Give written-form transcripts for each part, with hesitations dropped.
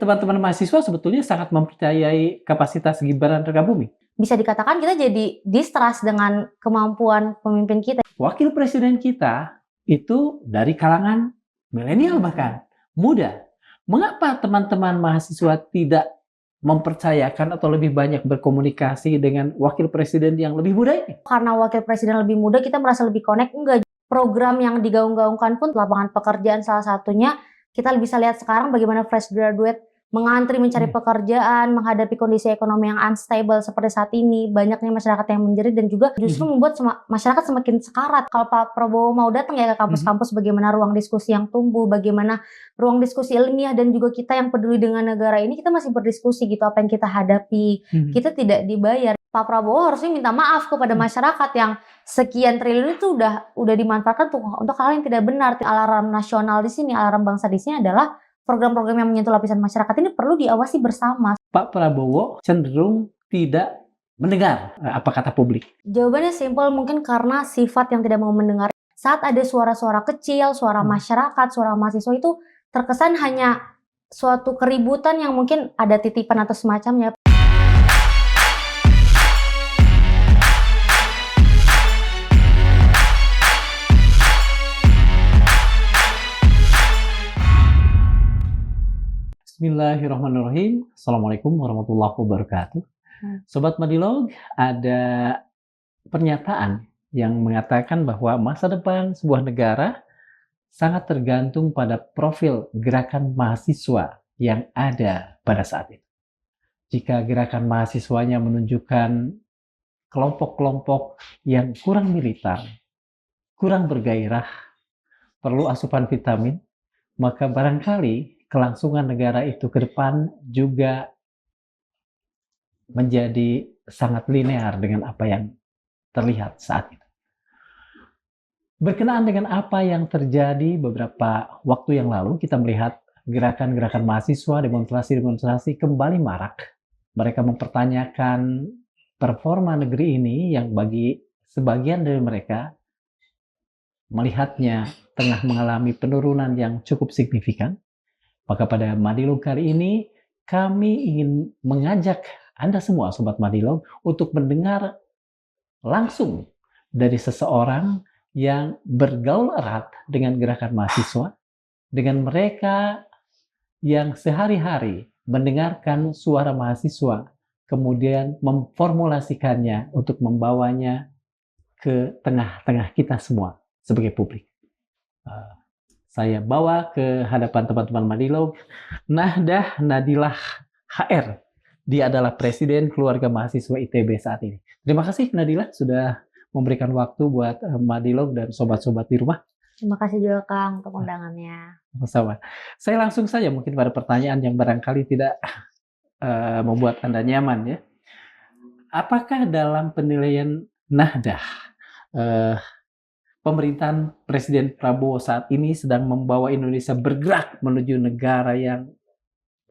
teman-teman mahasiswa sebetulnya sangat mempercayai kapasitas Gibran Rakabuming. Bisa dikatakan kita jadi distrust dengan kemampuan pemimpin kita. Wakil presiden kita itu dari kalangan milenial bahkan muda. Mengapa teman-teman mahasiswa tidak mempercayakan atau lebih banyak berkomunikasi dengan wakil presiden yang lebih muda ini? Karena wakil presiden lebih muda, kita merasa lebih connect. Enggak. Program yang digaung-gaungkan pun lapangan pekerjaan salah satunya. Kita bisa lihat sekarang bagaimana fresh graduate mengantri mencari pekerjaan, menghadapi kondisi ekonomi yang unstable seperti saat ini. Banyaknya masyarakat yang menjerit dan juga justru membuat masyarakat semakin sekarat. Kalau Pak Prabowo mau datang ya ke kampus-kampus, bagaimana ruang diskusi yang tumbuh, bagaimana ruang diskusi ilmiah, dan juga kita yang peduli dengan negara ini, kita masih berdiskusi gitu apa yang kita hadapi. Kita tidak dibayar. Pak Prabowo harusnya minta maaf kepada masyarakat yang sekian triliun itu udah dimanfaatkan untuk hal yang tidak benar. Alarm nasional di sini, alarm bangsa di sini adalah program-program yang menyentuh lapisan masyarakat ini perlu diawasi bersama. Pak Prabowo cenderung tidak mendengar apa kata publik. Jawabannya simpel, mungkin karena sifat yang tidak mau mendengar. Saat ada suara-suara kecil, suara masyarakat, suara mahasiswa itu terkesan hanya suatu keributan yang mungkin ada titipan atau semacamnya. Bismillahirrahmanirrahim. Assalamualaikum warahmatullahi wabarakatuh. Sobat Madilog, ada pernyataan yang mengatakan bahwa masa depan sebuah negara sangat tergantung pada profil gerakan mahasiswa yang ada pada saat itu. Jika gerakan mahasiswanya menunjukkan kelompok-kelompok yang kurang militan, kurang bergairah, perlu asupan vitamin, maka barangkali kelangsungan negara itu ke depan juga menjadi sangat linear dengan apa yang terlihat saat itu. Berkenaan dengan apa yang terjadi beberapa waktu yang lalu, kita melihat gerakan-gerakan mahasiswa, demonstrasi-demonstrasi kembali marak. Mereka mempertanyakan performa negeri ini yang bagi sebagian dari mereka melihatnya tengah mengalami penurunan yang cukup signifikan. Maka pada Madilog kali ini, kami ingin mengajak Anda semua, Sobat Madilog, untuk mendengar langsung dari seseorang yang bergaul erat dengan gerakan mahasiswa, dengan mereka yang sehari-hari mendengarkan suara mahasiswa, kemudian memformulasikannya untuk membawanya ke tengah-tengah kita semua sebagai publik. Saya bawa ke hadapan teman-teman Madilog Nahdah Nadilah HR. Dia adalah Presiden Keluarga Mahasiswa ITB saat ini. Terima kasih Nadilah sudah memberikan waktu buat Madilog dan sobat-sobat di rumah. Terima kasih juga Kang untuk undangannya. Sama. Saya langsung saja mungkin pada pertanyaan yang barangkali tidak membuat Anda nyaman ya. Apakah dalam penilaian Nahdah pemerintahan Presiden Prabowo saat ini sedang membawa Indonesia bergerak menuju negara yang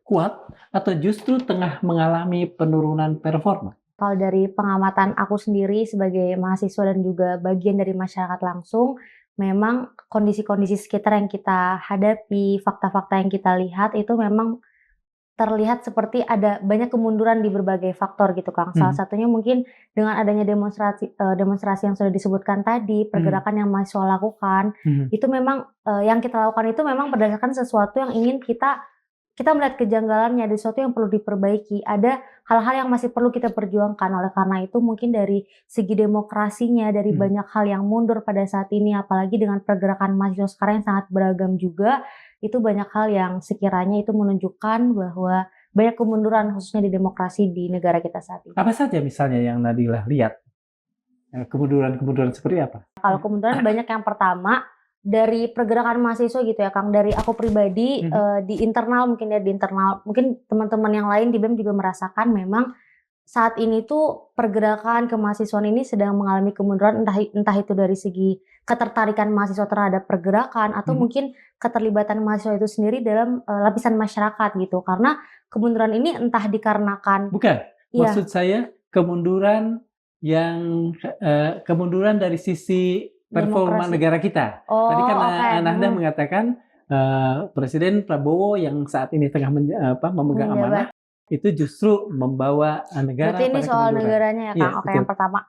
kuat atau justru tengah mengalami penurunan performa? Kalau dari pengamatan aku sendiri sebagai mahasiswa dan juga bagian dari masyarakat langsung, memang kondisi-kondisi sekitar yang kita hadapi, fakta-fakta yang kita lihat itu memang terlihat seperti ada banyak kemunduran di berbagai faktor gitu Kang. Salah satunya mungkin dengan adanya demonstrasi yang sudah disebutkan tadi, pergerakan yang mahasiswa lakukan, itu memang yang kita lakukan itu memang berdasarkan sesuatu yang ingin kita melihat kejanggalannya, ada sesuatu yang perlu diperbaiki, ada hal-hal yang masih perlu kita perjuangkan. Oleh karena itu mungkin dari segi demokrasinya, dari banyak hal yang mundur pada saat ini, apalagi dengan pergerakan mahasiswa sekarang yang sangat beragam juga, itu banyak hal yang sekiranya itu menunjukkan bahwa banyak kemunduran khususnya di demokrasi di negara kita saat ini. Apa saja misalnya yang Nadilah lihat? Kemunduran seperti apa? Kalau kemunduran banyak, yang pertama dari pergerakan mahasiswa gitu ya Kang, dari aku pribadi di internal mungkin teman-teman yang lain di BEM juga merasakan memang saat ini tuh pergerakan kemahasiswaan ini sedang mengalami kemunduran, entah itu dari segi ketertarikan mahasiswa terhadap pergerakan atau mungkin keterlibatan mahasiswa itu sendiri dalam lapisan masyarakat gitu. Karena kemunduran ini entah dikarenakan maksud saya kemunduran yang kemunduran dari sisi performa negara kita. Tadi kan Nahdah mengatakan Presiden Prabowo yang saat ini tengah memegang amanah itu justru membawa negara Berarti ini pada soal kemunduran. negaranya ya, Iya, Kang? Oke, betul. yang pertama,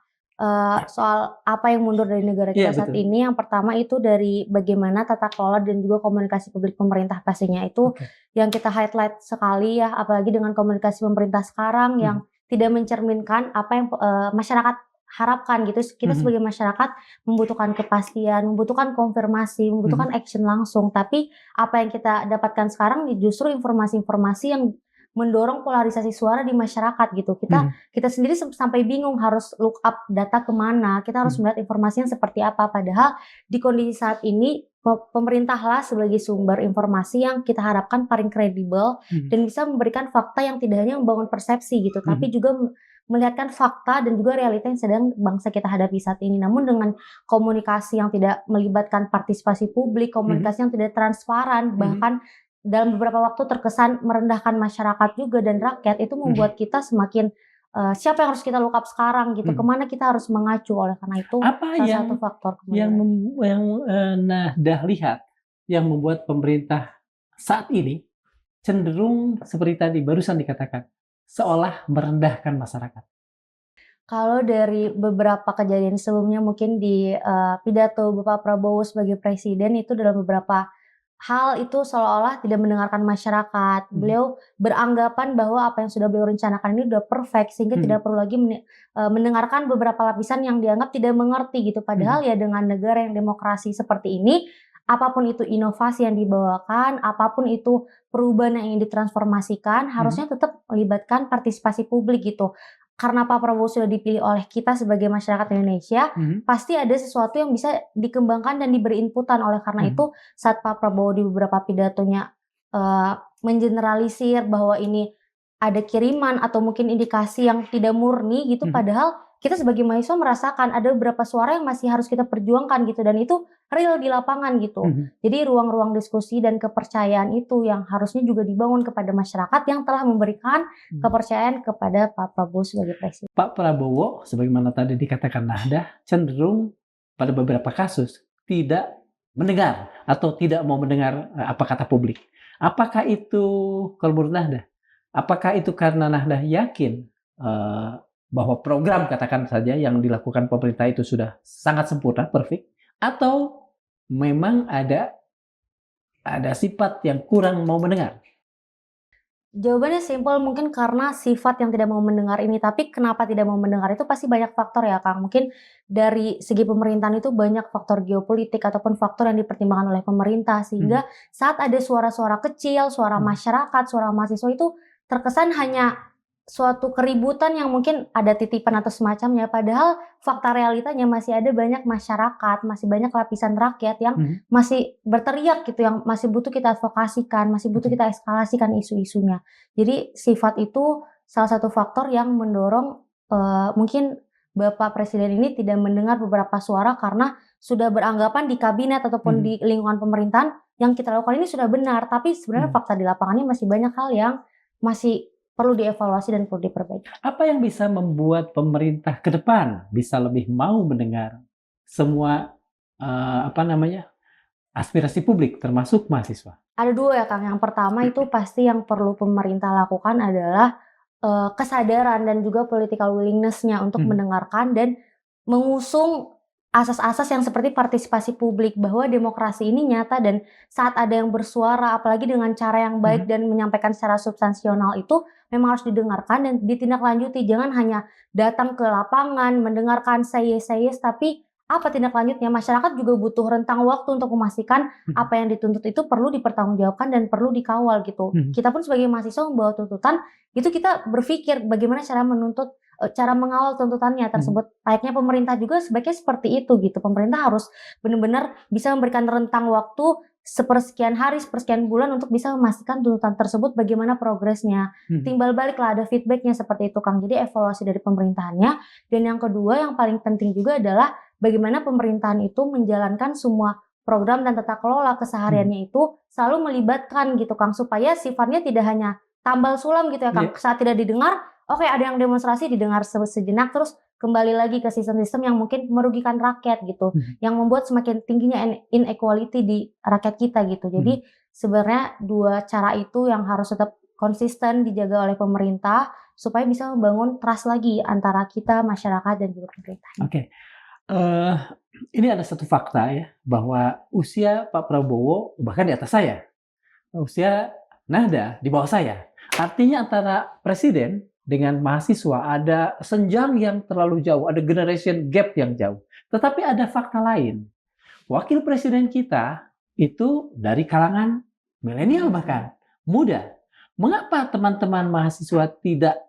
soal apa yang mundur dari negara Iya, kita saat betul. ini, yang pertama itu dari bagaimana tata kelola dan juga komunikasi publik pemerintah pastinya. Itu Oke. yang kita highlight sekali ya, apalagi dengan komunikasi pemerintah sekarang yang tidak mencerminkan apa yang masyarakat harapkan gitu. Kita sebagai masyarakat membutuhkan kepastian, membutuhkan konfirmasi, membutuhkan action langsung. Tapi apa yang kita dapatkan sekarang justru informasi-informasi yang mendorong polarisasi suara di masyarakat gitu. Kita sendiri sampai bingung harus look up data kemana, kita harus melihat informasinya seperti apa. Padahal di kondisi saat ini pemerintahlah sebagai sumber informasi yang kita harapkan paling kredibel dan bisa memberikan fakta yang tidak hanya membangun persepsi gitu, tapi juga melihatkan fakta dan juga realita yang sedang bangsa kita hadapi saat ini. Namun dengan komunikasi yang tidak melibatkan partisipasi publik, komunikasi yang tidak transparan, bahkan dalam beberapa waktu terkesan merendahkan masyarakat juga dan rakyat, itu membuat kita semakin siapa yang harus kita look up sekarang gitu, kemana kita harus mengacu. Oleh karena itu apa salah yang satu faktor Nahdah lihat yang membuat pemerintah saat ini cenderung seperti tadi barusan dikatakan seolah merendahkan masyarakat. Kalau dari beberapa kejadian sebelumnya mungkin di pidato Bapak Prabowo sebagai presiden itu dalam beberapa hal itu seolah-olah tidak mendengarkan masyarakat. Beliau beranggapan bahwa apa yang sudah beliau rencanakan ini udah perfect sehingga tidak perlu lagi mendengarkan beberapa lapisan yang dianggap tidak mengerti gitu. Padahal ya dengan negara yang demokrasi seperti ini, apapun itu inovasi yang dibawakan, apapun itu perubahan yang ingin ditransformasikan, harusnya tetap melibatkan partisipasi publik gitu. Karena Pak Prabowo sudah dipilih oleh kita sebagai masyarakat Indonesia, pasti ada sesuatu yang bisa dikembangkan dan diberi inputan. Oleh karena itu, saat Pak Prabowo di beberapa pidatonya mengeneralisir bahwa ini ada kiriman atau mungkin indikasi yang tidak murni gitu, padahal kita sebagai mahasiswa merasakan ada beberapa suara yang masih harus kita perjuangkan gitu, dan itu real di lapangan gitu. Jadi ruang-ruang diskusi dan kepercayaan itu yang harusnya juga dibangun kepada masyarakat yang telah memberikan kepercayaan kepada Pak Prabowo sebagai presiden. Pak Prabowo, sebagaimana tadi dikatakan Nahdah, cenderung pada beberapa kasus tidak mendengar atau tidak mau mendengar apa kata publik. Apakah itu, kalau menurut Nahdah, apakah itu karena Nahdah yakin bahwa program katakan saja yang dilakukan pemerintah itu sudah sangat sempurna, perfect, atau memang ada sifat yang kurang mau mendengar? Jawabannya simpel, mungkin karena sifat yang tidak mau mendengar ini. Tapi kenapa tidak mau mendengar itu pasti banyak faktor ya, Kang. Mungkin dari segi pemerintahan itu banyak faktor geopolitik ataupun faktor yang dipertimbangkan oleh pemerintah. Sehingga saat ada suara-suara kecil, suara masyarakat, suara mahasiswa itu terkesan hanya suatu keributan yang mungkin ada titipan atau semacamnya. Padahal fakta realitanya masih ada banyak masyarakat, masih banyak lapisan rakyat yang masih berteriak gitu, yang masih butuh kita advokasikan, masih butuh kita eskalasikan isu-isunya. Jadi sifat itu salah satu faktor yang mendorong mungkin Bapak Presiden ini tidak mendengar beberapa suara karena sudah beranggapan di kabinet ataupun di lingkungan pemerintahan yang kita lakukan ini sudah benar. Tapi sebenarnya fakta di lapangannya masih banyak hal yang masih perlu dievaluasi dan perlu diperbaiki. Apa yang bisa membuat pemerintah ke depan bisa lebih mau mendengar semua aspirasi publik termasuk mahasiswa? Ada dua ya, Kang. Yang pertama itu pasti yang perlu pemerintah lakukan adalah kesadaran dan juga political willingness-nya untuk mendengarkan dan mengusung asas-asas yang seperti partisipasi publik, bahwa demokrasi ini nyata dan saat ada yang bersuara apalagi dengan cara yang baik dan menyampaikan secara substansional itu memang harus didengarkan dan ditindaklanjuti. Jangan hanya datang ke lapangan mendengarkan say yes, tapi apa tindak lanjutnya? Masyarakat juga butuh rentang waktu untuk memastikan apa yang dituntut itu perlu dipertanggungjawabkan dan perlu dikawal gitu. Kita pun sebagai mahasiswa membawa tuntutan, itu kita berpikir bagaimana cara menuntut, cara mengawal tuntutannya tersebut. Layaknya pemerintah juga sebaiknya seperti itu gitu. Pemerintah harus benar-benar bisa memberikan rentang waktu sepersekian hari, sepersekian bulan untuk bisa memastikan tuntutan tersebut bagaimana progresnya. Timbal baliklah ada feedbacknya seperti itu, Kang. Jadi evaluasi dari pemerintahannya. Dan yang kedua yang paling penting juga adalah bagaimana pemerintahan itu menjalankan semua program dan tata kelola kesehariannya itu selalu melibatkan gitu, Kang, supaya sifatnya tidak hanya tambal sulam gitu ya, Kang. Saat tidak didengar, oke ada yang demonstrasi didengar sejenak terus kembali lagi ke sistem-sistem yang mungkin merugikan rakyat gitu, yang membuat semakin tingginya inequality di rakyat kita gitu. Jadi sebenarnya dua cara itu yang harus tetap konsisten dijaga oleh pemerintah supaya bisa membangun trust lagi antara kita, masyarakat, dan juga pemerintah. Oke. Ini ada satu fakta ya, bahwa usia Pak Prabowo bahkan di atas saya. Usia nada di bawah saya. Artinya antara presiden dengan mahasiswa ada senjang yang terlalu jauh, ada generation gap yang jauh. Tetapi ada fakta lain. Wakil presiden kita itu dari kalangan milenial bahkan, muda. Mengapa teman-teman mahasiswa tidak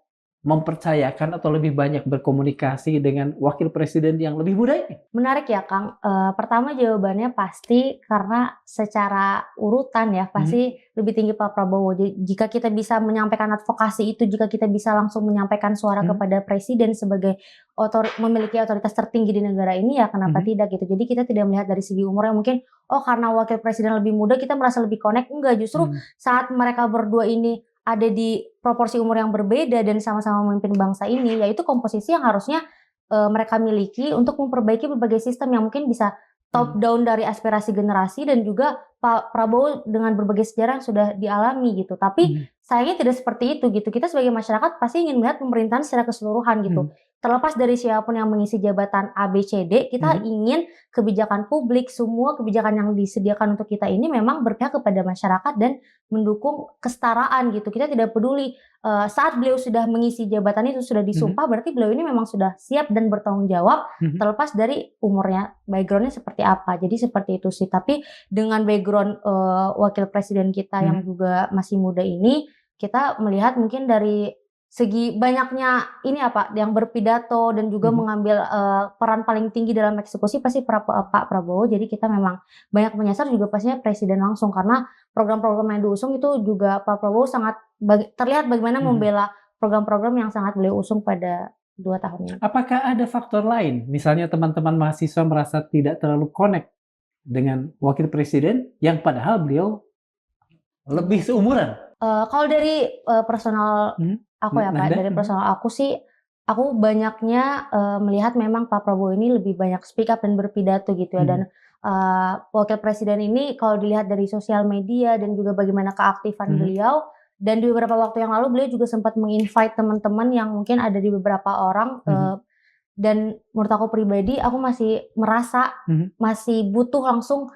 mempercayakan atau lebih banyak berkomunikasi dengan wakil presiden yang lebih muda ini? Menarik ya Kang. Pertama jawabannya pasti karena secara urutan ya pasti lebih tinggi Pak Prabowo. Jadi, jika kita bisa menyampaikan advokasi itu, jika kita bisa langsung menyampaikan suara kepada presiden sebagai memiliki otoritas tertinggi di negara ini, ya kenapa tidak gitu. Jadi kita tidak melihat dari segi umur yang mungkin karena wakil presiden lebih muda kita merasa lebih connect. Enggak, justru saat mereka berdua ini ada di proporsi umur yang berbeda dan sama-sama memimpin bangsa ini, yaitu komposisi yang harusnya mereka miliki untuk memperbaiki berbagai sistem yang mungkin bisa top down dari aspirasi generasi dan juga Pak Prabowo dengan berbagai sejarah yang sudah dialami gitu. Tapi sayangnya tidak seperti itu gitu. Kita sebagai masyarakat pasti ingin melihat pemerintahan secara keseluruhan gitu. Terlepas dari siapapun yang mengisi jabatan A, B, C, D, kita ingin kebijakan publik, semua kebijakan yang disediakan untuk kita ini memang berpihak kepada masyarakat dan mendukung kesetaraan gitu. Kita tidak peduli saat beliau sudah mengisi jabatan itu, sudah disumpah, berarti beliau ini memang sudah siap dan bertanggung jawab terlepas dari umurnya, backgroundnya seperti apa. Jadi seperti itu sih. Tapi dengan background wakil presiden kita yang juga masih muda ini, kita melihat mungkin dari segi banyaknya ini yang berpidato dan juga mengambil peran paling tinggi dalam eksekusi pasti Pak Prabowo. Jadi kita memang banyak menyasar juga pastinya presiden langsung, karena program-program yang diusung itu juga Pak Prabowo sangat terlihat bagaimana membela program-program yang sangat beliau usung pada 2 tahun ini. Apakah ada faktor lain? Misalnya teman-teman mahasiswa merasa tidak terlalu connect dengan wakil presiden yang padahal beliau lebih seumuran? Kalau dari personal aku ya Pak, dari personal aku sih, aku banyaknya melihat memang Pak Prabowo ini lebih banyak speak up dan berpidato gitu ya. Dan wakil presiden ini kalau dilihat dari sosial media dan juga bagaimana keaktifan beliau, dan di beberapa waktu yang lalu beliau juga sempat menginvite teman-teman yang mungkin ada di beberapa orang, dan menurut aku pribadi, aku masih merasa masih butuh langsung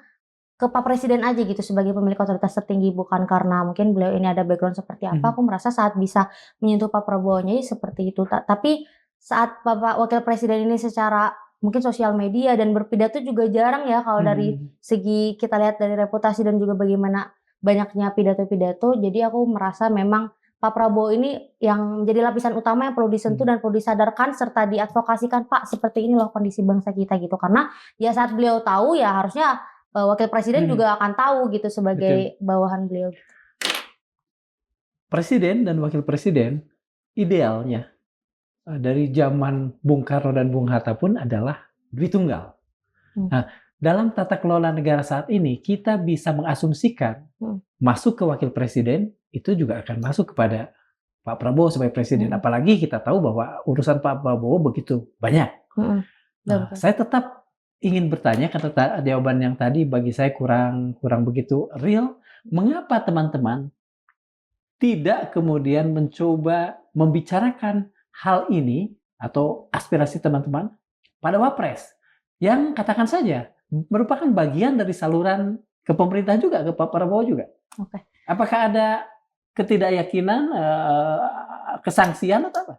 ke Pak Presiden aja gitu sebagai pemilik otoritas tertinggi, bukan karena mungkin beliau ini ada background seperti apa. Aku merasa saat bisa menyentuh Pak Prabowo-nya seperti itu. Tapi saat Bapak Wakil Presiden ini secara mungkin sosial media dan berpidato juga jarang ya, kalau dari segi kita lihat dari reputasi dan juga bagaimana banyaknya pidato-pidato. Jadi aku merasa memang Pak Prabowo ini yang menjadi lapisan utama yang perlu disentuh dan perlu disadarkan serta diadvokasikan, Pak, seperti ini loh kondisi bangsa kita gitu. Karena ya saat beliau tahu ya harusnya wakil presiden juga akan tahu gitu sebagai bawahan beliau. Presiden dan wakil presiden idealnya dari zaman Bung Karno dan Bung Hatta pun adalah duit tunggal. Nah, dalam tata kelola negara saat ini kita bisa mengasumsikan masuk ke wakil presiden itu juga akan masuk kepada Pak Prabowo sebagai presiden. Apalagi kita tahu bahwa urusan Pak Prabowo begitu banyak. Saya tetap ingin bertanya, kata jawaban yang tadi bagi saya kurang begitu real. Mengapa teman-teman tidak kemudian mencoba membicarakan hal ini atau aspirasi teman-teman pada Wapres yang katakan saja merupakan bagian dari saluran ke pemerintah juga, ke Pak Prabowo juga? Apakah ada ketidakyakinan, kesangsian atau apa?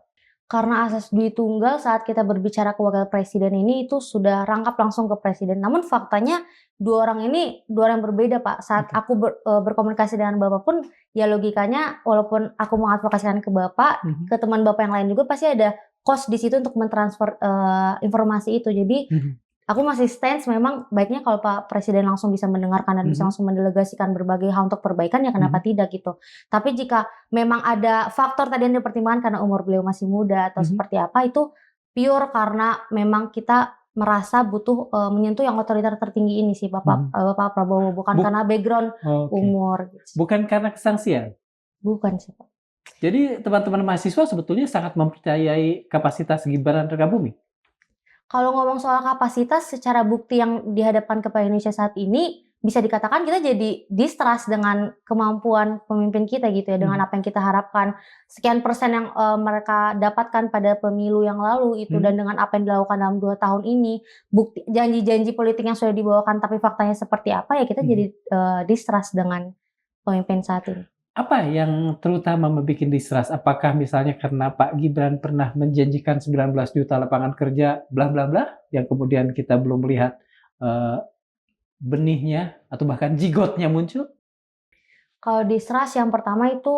Karena asas duit tunggal saat kita berbicara ke wakil presiden ini itu sudah rangkap langsung ke presiden. Namun faktanya dua orang yang berbeda Pak. Saat aku berkomunikasi dengan Bapak pun ya logikanya walaupun aku mengadvokasikan ke Bapak, ke teman Bapak yang lain juga pasti ada cost di situ untuk mentransfer informasi itu. Jadi aku masih stance memang baiknya kalau Pak Presiden langsung bisa mendengarkan dan bisa langsung mendelegasikan berbagai hal untuk perbaikan, ya kenapa tidak gitu. Tapi jika memang ada faktor tadi yang dipertimbangkan karena umur beliau masih muda atau seperti apa, itu pure karena memang kita merasa butuh menyentuh yang otoriter tertinggi ini sih Bapak Prabowo, bukan karena background umur. Bukan karena kesangsian? Bukan sih Pak. Jadi teman-teman mahasiswa sebetulnya sangat mempercayai kapasitas Gibran Rakabuming? Kalau ngomong soal kapasitas secara bukti yang dihadapkan kepada Indonesia saat ini, bisa dikatakan kita jadi distrust dengan kemampuan pemimpin kita gitu ya, dengan Mhm. apa yang kita harapkan. Sekian persen yang, mereka dapatkan pada pemilu yang lalu itu Mhm. dan dengan apa yang dilakukan dalam 2 tahun ini, bukti janji-janji politik yang sudah dibawakan tapi faktanya seperti apa, ya kita Mhm. jadi, distrust dengan pemimpin saat ini. Apa yang terutama membuat distrust? Apakah misalnya karena Pak Gibran pernah menjanjikan 19 juta lapangan kerja bla bla bla, yang kemudian kita belum melihat, eee, benihnya atau bahkan jigotnya muncul? Kalau distrust yang pertama itu,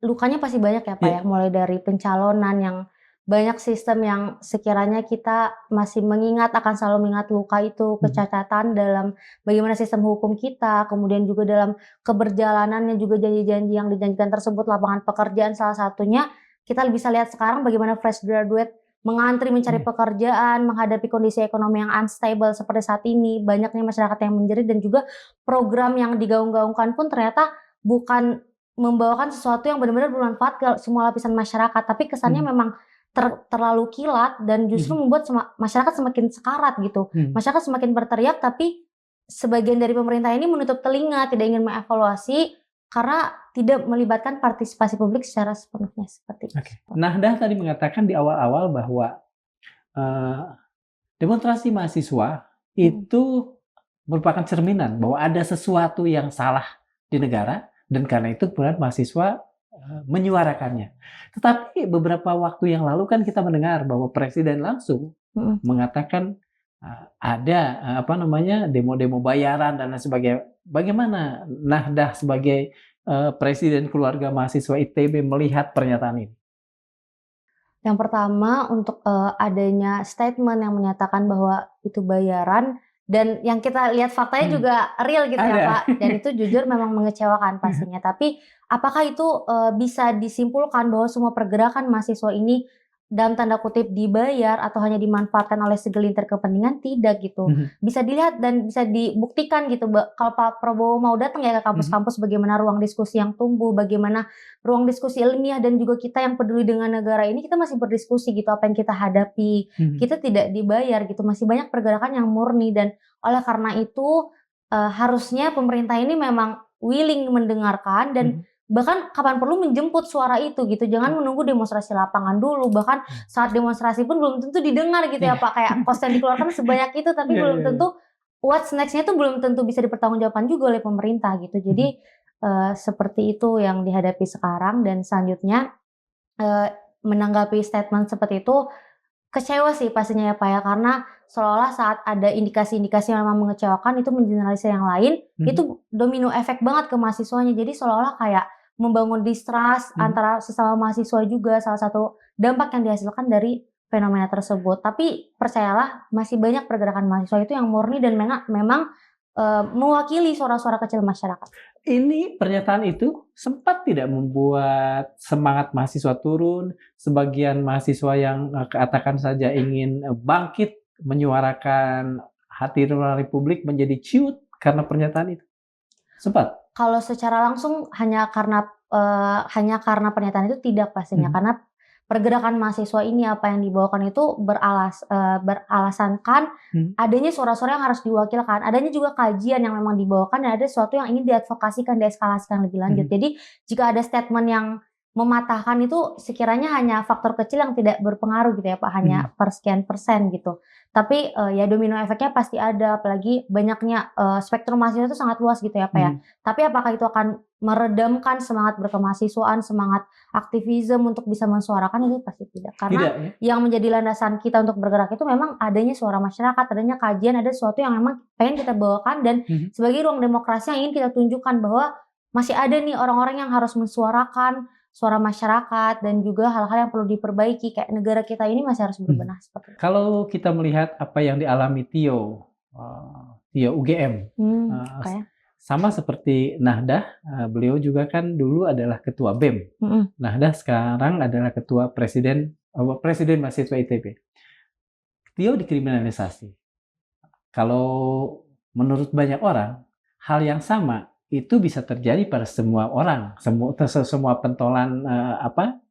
lukanya pasti banyak ya, Pak, ya, Iya. mulai dari pencalonan yang banyak sistem yang sekiranya kita masih mengingat akan selalu mengingat luka itu, Mhm. kecacatan dalam bagaimana sistem hukum kita, kemudian juga dalam keberjalanannya juga janji-janji yang dijanjikan tersebut, lapangan pekerjaan salah satunya, kita bisa lihat sekarang bagaimana fresh graduate mengantri mencari Mhm. pekerjaan, menghadapi kondisi ekonomi yang unstable seperti saat ini, banyaknya masyarakat yang menjerit dan juga program yang digaung-gaungkan pun ternyata bukan membawakan sesuatu yang benar-benar bermanfaat ke semua lapisan masyarakat, tapi kesannya Mhm. memang terlalu kilat dan justru Mhm. membuat masyarakat semakin sekarat gitu. Mhm. Masyarakat semakin berteriak, tapi sebagian dari pemerintah ini menutup telinga, tidak ingin mengevaluasi karena tidak melibatkan partisipasi publik secara sepenuhnya, seperti Oke. itu. Nahdah tadi mengatakan di awal-awal bahwa, eee, demonstrasi mahasiswa Mhm, itu merupakan cerminan bahwa ada sesuatu yang salah di negara dan karena itu kemudian mahasiswa, menyuarakannya. Tetapi beberapa waktu yang lalu kan kita mendengar bahwa presiden langsung mhm. mengatakan, ada, apa namanya, demo-demo bayaran dan lain sebagainya. Bagaimana Nahdah sebagai, presiden keluarga mahasiswa ITB melihat pernyataan ini? Yang pertama untuk, adanya statement yang menyatakan bahwa itu bayaran dan yang kita lihat faktanya Hmm, juga real gitu ya, ada. Pak, dan itu jujur memang mengecewakan pastinya. Tapi apakah itu, bisa disimpulkan bahwa semua pergerakan mahasiswa ini dalam tanda kutip "dibayar" atau hanya dimanfaatkan oleh segelintir kepentingan? Tidak gitu. Mhm. Bisa dilihat dan bisa dibuktikan gitu kalau Pak Prabowo mau datang ya ke Mhm. kampus-kampus bagaimana ruang diskusi yang tumbuh, bagaimana ruang diskusi ilmiah dan juga kita yang peduli dengan negara ini, kita masih berdiskusi gitu apa yang kita hadapi. Mhm. Kita tidak dibayar gitu, masih banyak pergerakan yang murni dan oleh karena itu, harusnya pemerintah ini memang willing mendengarkan dan Mhm. bahkan kapan perlu menjemput suara itu gitu. Jangan menunggu demonstrasi lapangan dulu, bahkan Mhm. saat demonstrasi pun belum tentu didengar gitu ya, Iya. Pak. Kayak kos yang dikeluarkan sebanyak itu, tapi Iya belum iya iya. tentu what's next-nya tuh belum tentu bisa dipertanggungjawabkan juga oleh pemerintah gitu. Mhm. Jadi seperti itu yang dihadapi sekarang dan selanjutnya, menanggapi statement seperti itu, kecewa sih pastinya ya, Pak, ya, karena seolah-olah saat ada indikasi-indikasi yang memang mengecewakan itu mengeneralisir yang lain, Mhm. itu domino efek banget ke mahasiswanya. Jadi seolah-olah kayak membangun distrust Mhm. antara sesama mahasiswa juga salah satu dampak yang dihasilkan dari fenomena tersebut. Tapi percayalah masih banyak pergerakan mahasiswa itu yang murni dan memang, mewakili suara-suara kecil masyarakat. Ini pernyataan itu sempat tidak membuat semangat mahasiswa turun, sebagian mahasiswa yang, katakan saja ingin, bangkit menyuarakan hati nurani publik menjadi ciut karena pernyataan itu? Sempat? Kalau secara langsung hanya karena pernyataan itu tidak pastinya, Mhm. karena pergerakan mahasiswa ini apa yang dibawakan itu beralasankan Mhm. adanya suara-suara yang harus diwakilkan, adanya juga kajian yang memang dibawakan dan ada sesuatu yang ingin diadvokasikan, dieskalasikan lebih lanjut. Mhm. Jadi jika ada statement yang mematahkan itu sekiranya hanya faktor kecil yang tidak berpengaruh gitu ya Pak, hanya Mhm. persekian persen gitu. Tapi, ya domino efeknya pasti ada, apalagi banyaknya, spektrum mahasiswa itu sangat luas gitu ya Pak ya. Mhm. Tapi apakah itu akan meredamkan semangat berkemahasiswaan, semangat aktivisme untuk bisa mensuarakan itu pasti tidak. Karena Tidak ya? yang menjadi landasan kita untuk bergerak itu memang adanya suara masyarakat, adanya kajian, ada sesuatu yang memang pengen kita bawakan dan Mhm. sebagai ruang demokrasi yang ingin kita tunjukkan bahwa masih ada nih orang-orang yang harus mensuarakan suara masyarakat dan juga hal-hal yang perlu diperbaiki, kayak negara kita ini masih harus Mhm. berbenah seperti itu. Kalau kita melihat apa yang dialami Tio, Tio UGM, eee, Oke. sama seperti Nahdah, beliau juga kan dulu adalah ketua BEM. Mhm. Nahdah sekarang adalah ketua presiden mahasiswa ITB. Tio dikriminalisasi. Kalau menurut banyak orang, hal yang sama itu bisa terjadi pada semua orang, semua pentolan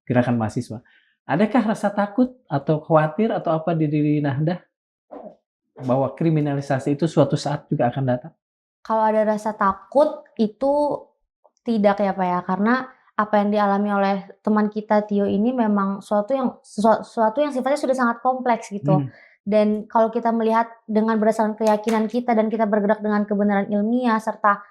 gerakan mahasiswa. Adakah rasa takut atau khawatir atau apa di diri Nahdah bahwa kriminalisasi itu suatu saat juga akan datang? Kalau ada rasa takut itu tidak ya Pak ya, karena apa yang dialami oleh teman kita Tio ini memang suatu yang sifatnya sudah sangat kompleks gitu. Hmm. Dan kalau kita melihat dengan berdasarkan keyakinan kita dan kita bergerak dengan kebenaran ilmiah serta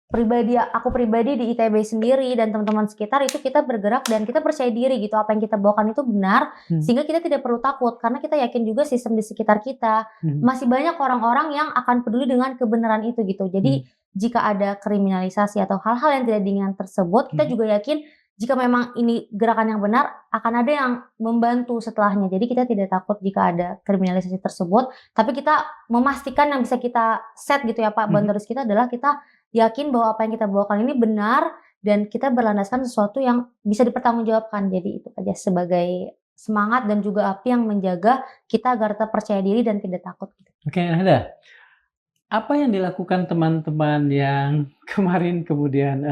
aku pribadi di ITB sendiri dan teman-teman sekitar itu kita bergerak dan kita percaya diri gitu apa yang kita bawakan itu benar sehingga kita tidak perlu takut karena kita yakin juga sistem di sekitar kita masih banyak orang-orang yang akan peduli dengan kebenaran itu gitu. Jadi jika ada kriminalisasi atau hal-hal yang tidak diinginkan tersebut, kita juga yakin jika memang ini gerakan yang benar akan ada yang membantu setelahnya. Jadi kita tidak takut jika ada kriminalisasi tersebut, tapi kita memastikan yang bisa kita set gitu ya Pak, boundaries kita adalah kita yakin bahwa apa yang kita bawakan ini benar dan kita berlandaskan sesuatu yang bisa dipertanggungjawabkan. Jadi itu aja sebagai semangat dan juga api yang menjaga kita agar tetap percaya diri dan tidak takut. Oke, Nahdah. Apa yang dilakukan teman-teman yang kemarin kemudian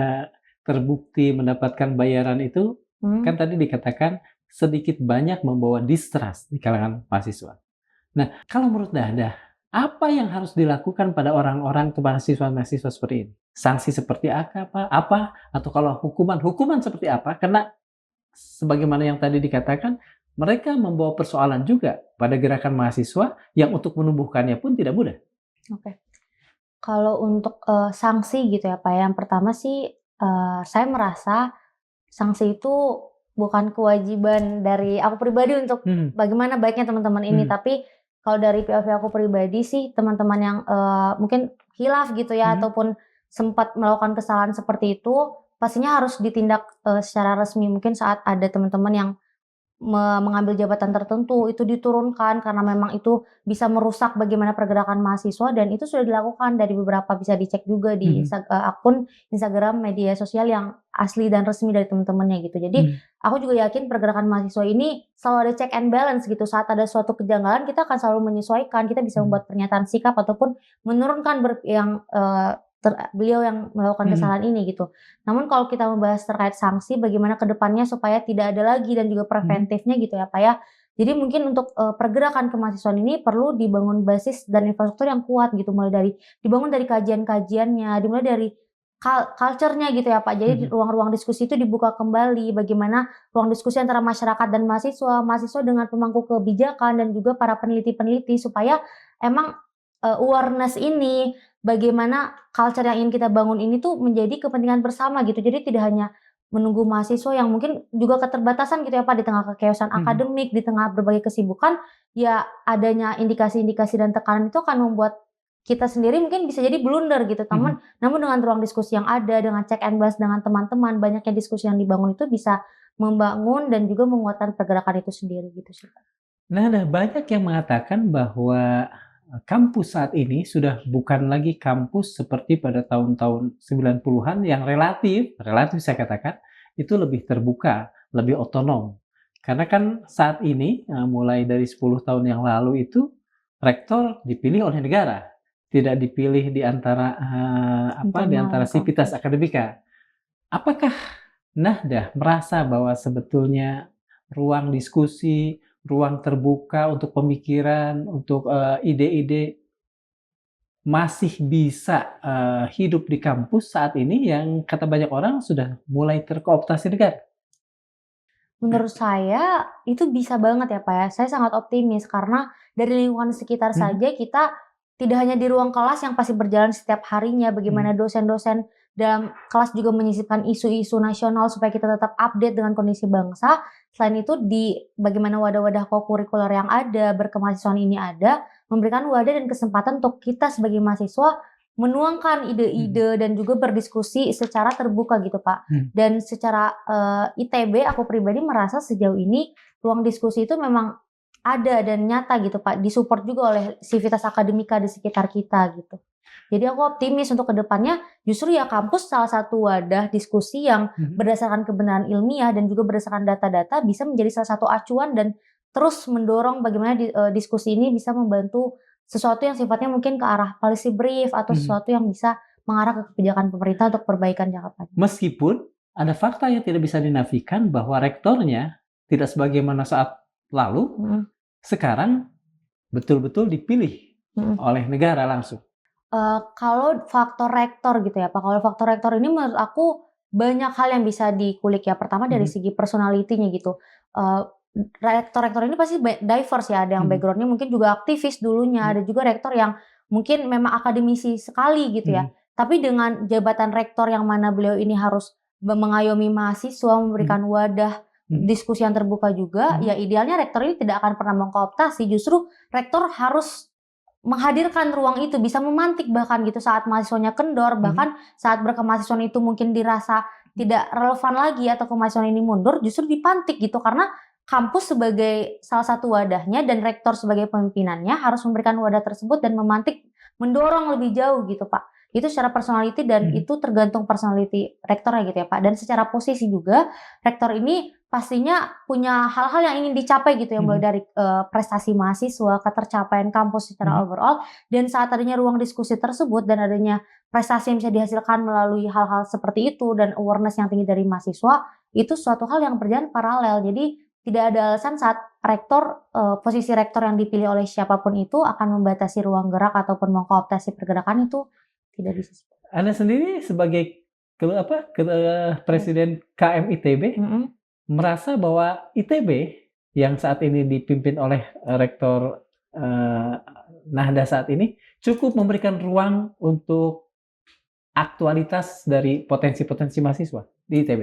terbukti mendapatkan bayaran itu, kan tadi dikatakan sedikit banyak membawa distrust di kalangan mahasiswa. Nah, kalau menurut Nahdah, apa yang harus dilakukan pada orang-orang ke mahasiswa-mahasiswa seperti ini? Sanksi seperti apa? Atau kalau hukuman seperti apa? Karena sebagaimana yang tadi dikatakan, mereka membawa persoalan juga pada gerakan mahasiswa yang untuk menumbuhkannya pun tidak mudah. Oke. Kalau untuk sanksi gitu ya Pak, yang pertama sih saya merasa sanksi itu bukan kewajiban dari aku pribadi untuk bagaimana baiknya teman-teman ini, tapi kalau dari POV aku pribadi sih teman-teman yang mungkin khilaf gitu ya ataupun sempat melakukan kesalahan seperti itu pastinya harus ditindak secara resmi. Mungkin saat ada teman-teman yang mengambil jabatan tertentu itu diturunkan karena memang itu bisa merusak bagaimana pergerakan mahasiswa dan itu sudah dilakukan dari beberapa, bisa dicek juga di akun Instagram media sosial yang asli dan resmi dari teman-temannya gitu. Jadi aku juga yakin pergerakan mahasiswa ini selalu ada check and balance gitu. Saat ada suatu kejanggalan kita akan selalu menyesuaikan, kita bisa membuat pernyataan sikap ataupun menurunkan beliau yang melakukan kesalahan ini gitu. Namun kalau kita membahas terkait sanksi, bagaimana ke depannya supaya tidak ada lagi dan juga preventifnya gitu ya Pak ya. Jadi mungkin untuk pergerakan kemahasiswaan ini perlu dibangun basis dan infrastruktur yang kuat gitu, dibangun dari kajian-kajiannya, dimulai dari culture-nya gitu ya Pak. Jadi ruang-ruang diskusi itu dibuka kembali, bagaimana ruang diskusi antara masyarakat dan mahasiswa dengan pemangku kebijakan dan juga para peneliti-peneliti supaya emang awareness ini, bagaimana culture yang ingin kita bangun ini tuh menjadi kepentingan bersama gitu. Jadi tidak hanya menunggu mahasiswa yang mungkin juga keterbatasan gitu ya Pak, di tengah kechaosan akademik, di tengah berbagai kesibukan, ya adanya indikasi-indikasi dan tekanan itu akan membuat kita sendiri mungkin bisa jadi blunder gitu. Namun dengan ruang diskusi yang ada, dengan check and balance dengan teman-teman, banyaknya diskusi yang dibangun itu bisa membangun dan juga menguatkan pergerakan itu sendiri gitu sih Pak. Nah, banyak yang mengatakan bahwa kampus saat ini sudah bukan lagi kampus seperti pada tahun-tahun 90-an yang relatif saya katakan, itu lebih terbuka, lebih otonom. Karena kan saat ini, mulai dari 10 tahun yang lalu itu, rektor dipilih oleh negara, tidak dipilih di antara sivitas akademika. Apakah Nahdah merasa bahwa sebetulnya ruang diskusi, ruang terbuka untuk pemikiran, untuk ide-ide masih bisa hidup di kampus saat ini yang kata banyak orang sudah mulai terkooptasi negara? Menurut saya itu bisa banget ya Pak ya. Saya sangat optimis karena dari lingkungan sekitar saja kita tidak hanya di ruang kelas yang pasti berjalan setiap harinya, bagaimana dosen-dosen dalam kelas juga menyisipkan isu-isu nasional supaya kita tetap update dengan kondisi bangsa. Selain itu di bagaimana wadah-wadah kokurikuler yang ada, berkemahasiswaan ini ada, memberikan wadah dan kesempatan untuk kita sebagai mahasiswa menuangkan ide-ide dan juga berdiskusi secara terbuka gitu Pak. Dan secara ITB aku pribadi merasa sejauh ini ruang diskusi itu memang ada dan nyata gitu Pak, disupport juga oleh sivitas akademika di sekitar kita gitu. Jadi aku optimis untuk kedepannya justru ya kampus salah satu wadah diskusi yang berdasarkan kebenaran ilmiah dan juga berdasarkan data-data bisa menjadi salah satu acuan dan terus mendorong bagaimana diskusi ini bisa membantu sesuatu yang sifatnya mungkin ke arah policy brief atau sesuatu yang bisa mengarah ke kebijakan pemerintah untuk perbaikan jangka panjang. Meskipun ada fakta yang tidak bisa dinafikan bahwa rektornya tidak sebagaimana saat lalu, sekarang betul-betul dipilih oleh negara langsung. Kalau faktor rektor gitu ya Pak, kalau faktor rektor ini menurut aku banyak hal yang bisa dikulik ya. Pertama dari segi personality-nya gitu. Rektor-rektor ini pasti diverse ya, ada yang background-nya mungkin juga aktivis dulunya, ada juga rektor yang mungkin memang akademisi sekali gitu ya. Tapi dengan jabatan rektor yang mana beliau ini harus mengayomi mahasiswa, memberikan wadah diskusi yang terbuka juga, ya idealnya rektor ini tidak akan pernah mengkooptasi, justru rektor harus menghadirkan ruang itu, bisa memantik bahkan gitu saat mahasiswanya kendor, bahkan saat berkemahasiswaan itu mungkin dirasa tidak relevan lagi atau kemahasiswaan ini mundur, justru dipantik gitu, karena kampus sebagai salah satu wadahnya dan rektor sebagai pemimpinannya harus memberikan wadah tersebut dan memantik, mendorong lebih jauh gitu Pak. Itu secara personality dan itu tergantung personality rektornya gitu ya Pak. Dan secara posisi juga, rektor ini pastinya punya hal-hal yang ingin dicapai gitu ya, mulai dari prestasi mahasiswa, ketercapaian kampus secara overall, dan saat adanya ruang diskusi tersebut dan adanya prestasi yang bisa dihasilkan melalui hal-hal seperti itu dan awareness yang tinggi dari mahasiswa, itu suatu hal yang berjalan paralel. Jadi tidak ada alasan saat rektor, posisi rektor yang dipilih oleh siapapun itu akan membatasi ruang gerak ataupun mengkooptasi pergerakan, itu tidak bisa. Anda sendiri sebagai presiden KM ITB merasa bahwa ITB yang saat ini dipimpin oleh rektor Nahda saat ini cukup memberikan ruang untuk aktualitas dari potensi-potensi mahasiswa di ITB?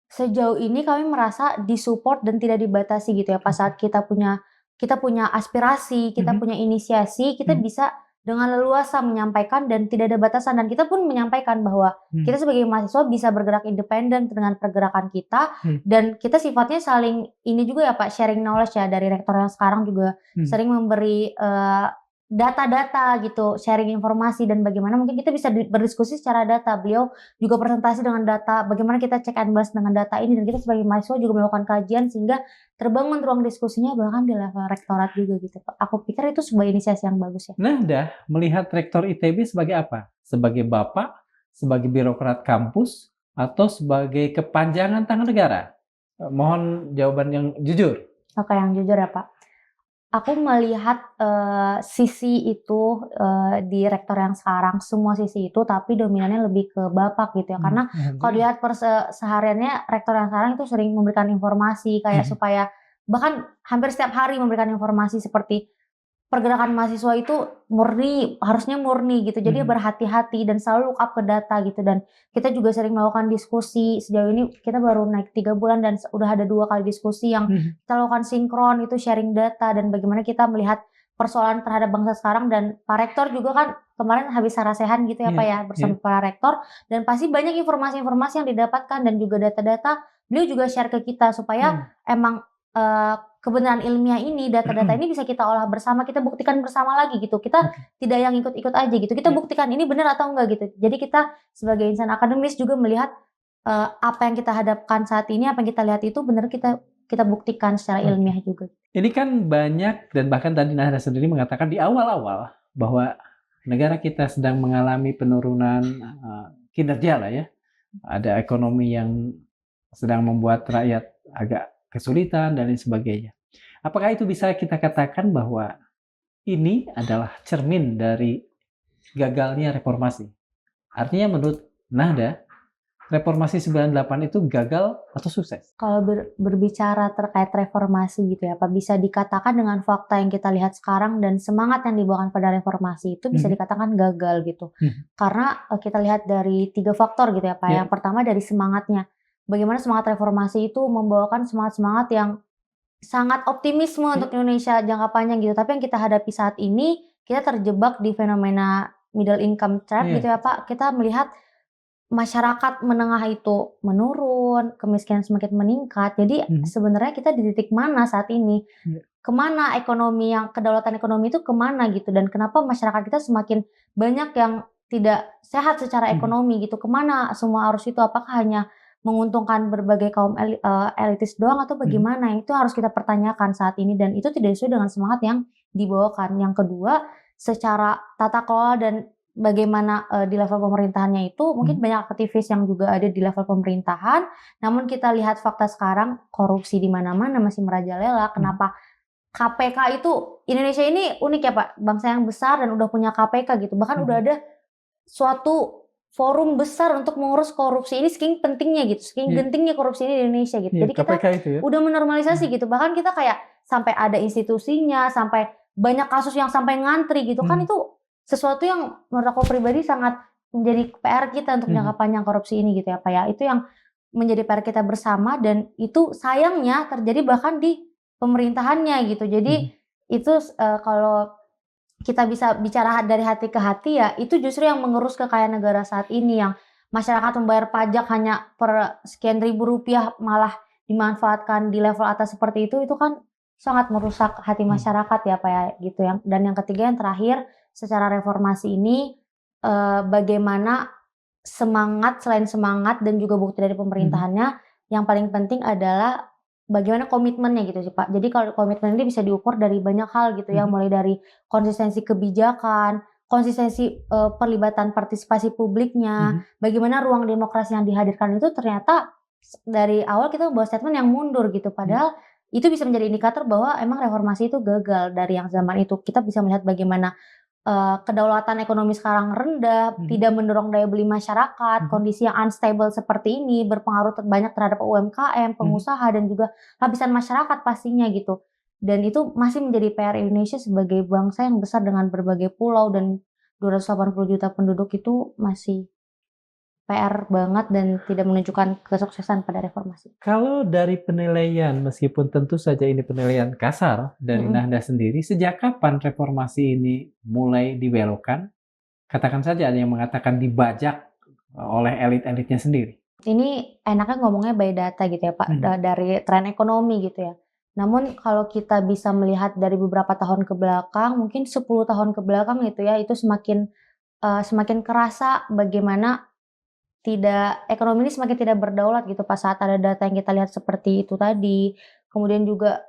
Sejauh ini kami merasa disupport dan tidak dibatasi gitu ya. Pas saat kita punya aspirasi, kita punya inisiasi, kita bisa dengan leluasa menyampaikan dan tidak ada batasan, dan kita pun menyampaikan bahwa kita sebagai mahasiswa bisa bergerak independen dengan pergerakan kita, dan kita sifatnya saling ini juga ya Pak, sharing knowledge ya, dari rektor yang sekarang juga sering memberi data-data gitu, sharing informasi dan bagaimana mungkin kita bisa berdiskusi secara data. Beliau juga presentasi dengan data, bagaimana kita check and balance dengan data ini, dan kita sebagai mahasiswa juga melakukan kajian sehingga terbangun ruang diskusinya bahkan di level rektorat juga gitu Pak. Aku pikir itu sebuah inisiasi yang bagus ya. Nahda melihat rektor ITB sebagai apa? Sebagai bapak, sebagai birokrat kampus, atau sebagai kepanjangan tangan negara? Mohon jawaban yang jujur. Oke, yang jujur ya Pak. Aku melihat sisi itu di rektor yang sekarang, semua sisi itu, tapi dominannya lebih ke bapak gitu ya. Karena kalau dilihat sehariannya rektor yang sekarang itu sering memberikan informasi kayak supaya bahkan hampir setiap hari memberikan informasi seperti pergerakan mahasiswa itu harusnya murni gitu. Jadi berhati-hati dan selalu look up ke data gitu, dan kita juga sering melakukan diskusi. Sejauh ini kita baru naik 3 bulan dan udah ada 2 kali diskusi yang kita lakukan sinkron, itu sharing data dan bagaimana kita melihat persoalan terhadap bangsa sekarang. Dan Pak Rektor juga kan kemarin habis sarasehan gitu ya Pak ya, bersama para rektor, dan pasti banyak informasi-informasi yang didapatkan dan juga data-data beliau juga share ke kita supaya emang kebenaran ilmiah ini, data-data ini bisa kita olah bersama, kita buktikan bersama lagi gitu. Kita tidak yang ikut-ikut aja gitu. Kita buktikan ini benar atau enggak gitu. Jadi kita sebagai insan akademis juga melihat apa yang kita hadapkan saat ini, apa yang kita lihat itu benar, kita buktikan secara ilmiah juga. Ini kan banyak, dan bahkan tadi Nahda sendiri mengatakan di awal-awal bahwa negara kita sedang mengalami penurunan kinerja lah ya. Ada ekonomi yang sedang membuat rakyat agak kesulitan dan lain sebagainya. Apakah itu bisa kita katakan bahwa ini adalah cermin dari gagalnya reformasi? Artinya menurut Nahda, reformasi 98 itu gagal atau sukses? Kalau berbicara terkait reformasi gitu ya Pak, bisa dikatakan dengan fakta yang kita lihat sekarang dan semangat yang dibawakan pada reformasi itu bisa dikatakan gagal gitu. Karena kita lihat dari 3 faktor gitu ya Pak. Yang pertama dari semangatnya. Bagaimana semangat reformasi itu membawakan semangat-semangat yang sangat optimisme untuk Indonesia jangka panjang gitu. Tapi yang kita hadapi saat ini, kita terjebak di fenomena middle income trap gitu ya Pak. Kita melihat masyarakat menengah itu menurun, kemiskinan semakin meningkat. Jadi sebenarnya kita di titik mana saat ini? Kemana ekonomi, yang kedaulatan ekonomi itu kemana gitu? Dan kenapa masyarakat kita semakin banyak yang tidak sehat secara ekonomi gitu? Kemana semua arus itu? Apakah hanya menguntungkan berbagai kaum elitis doang atau bagaimana? Itu harus kita pertanyakan saat ini, dan itu tidak sesuai dengan semangat yang dibawakan. Yang kedua, secara tata kelola dan bagaimana di level pemerintahannya itu mungkin banyak aktivis yang juga ada di level pemerintahan, namun kita lihat fakta sekarang korupsi di mana-mana masih merajalela. Kenapa KPK itu Indonesia ini unik ya Pak, bangsa yang besar dan udah punya KPK gitu. Bahkan udah ada suatu forum besar untuk mengurus korupsi ini saking pentingnya gitu, saking gentingnya korupsi ini di Indonesia gitu. Jadi kita KPK itu ya. udah menormalisasi gitu. Bahkan kita kayak sampai ada institusinya, sampai banyak kasus yang sampai ngantri gitu kan itu sesuatu yang menurut aku pribadi sangat menjadi PR kita untuk jangka panjang korupsi ini gitu ya Pak ya. Itu yang menjadi PR kita bersama dan itu sayangnya terjadi bahkan di pemerintahannya gitu. Jadi itu kalau kita bisa bicara dari hati ke hati ya, itu justru yang mengurus kekayaan negara saat ini, yang masyarakat membayar pajak hanya per sekian ribu rupiah malah dimanfaatkan di level atas seperti itu kan sangat merusak hati masyarakat ya Pak ya gitu ya. Dan yang ketiga yang terakhir secara reformasi ini bagaimana selain semangat dan juga bukti dari pemerintahannya, yang paling penting adalah bagaimana komitmennya gitu sih Pak. Jadi kalau komitmen ini bisa diukur dari banyak hal gitu ya, mulai dari konsistensi kebijakan, konsistensi perlibatan partisipasi publiknya, bagaimana ruang demokrasi yang dihadirkan itu ternyata dari awal kita membawa statement yang mundur gitu. Padahal itu bisa menjadi indikator bahwa emang reformasi itu gagal dari yang zaman itu. Kita bisa melihat bagaimana kedaulatan ekonomi sekarang rendah, tidak mendorong daya beli masyarakat, kondisi yang unstable seperti ini berpengaruh banyak terhadap UMKM, pengusaha dan juga lapisan masyarakat pastinya gitu. Dan itu masih menjadi PR Indonesia sebagai bangsa yang besar dengan berbagai pulau dan 280 juta penduduk itu masih PR banget dan tidak menunjukkan kesuksesan pada reformasi. Kalau dari penilaian, meskipun tentu saja ini penilaian kasar dari Nahda sendiri, sejak kapan reformasi ini mulai dibelokkan? Katakan saja ada yang mengatakan dibajak oleh elit-elitnya sendiri. Ini enaknya ngomongnya by data gitu ya Pak, dari tren ekonomi gitu ya. Namun kalau kita bisa melihat dari beberapa tahun ke belakang, mungkin 10 tahun ke belakang gitu ya, itu semakin kerasa bagaimana ekonomi ini semakin tidak berdaulat gitu pas saat ada data yang kita lihat seperti itu tadi. Kemudian juga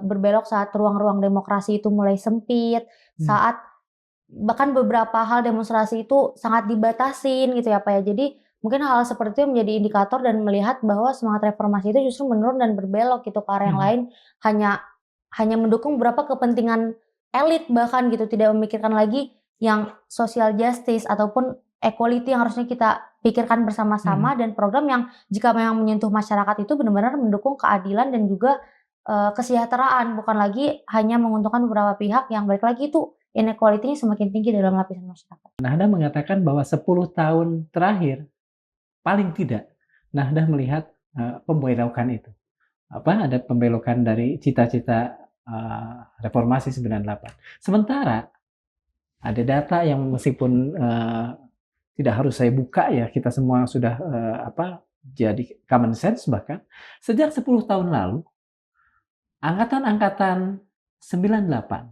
berbelok saat ruang-ruang demokrasi itu mulai sempit, saat bahkan beberapa hal demonstrasi itu sangat dibatasin gitu ya Pak ya. Jadi mungkin hal seperti itu menjadi indikator dan melihat bahwa semangat reformasi itu justru menurun dan berbelok gitu ke arah yang lain, hanya mendukung beberapa kepentingan elit bahkan gitu, tidak memikirkan lagi yang social justice ataupun equality yang harusnya kita pikirkan bersama-sama dan program yang jika memang menyentuh masyarakat itu benar-benar mendukung keadilan dan juga kesejahteraan, bukan lagi hanya menguntungkan beberapa pihak yang balik lagi itu inequality-nya semakin tinggi dalam lapisan masyarakat. Nahda mengatakan bahwa 10 tahun terakhir paling tidak Nahda melihat pembelokan itu. Ada pembelokan dari cita-cita reformasi 98. Sementara ada data yang meskipun tidak harus saya buka ya, kita semua sudah jadi common sense bahkan. Sejak 10 tahun lalu, angkatan-angkatan 98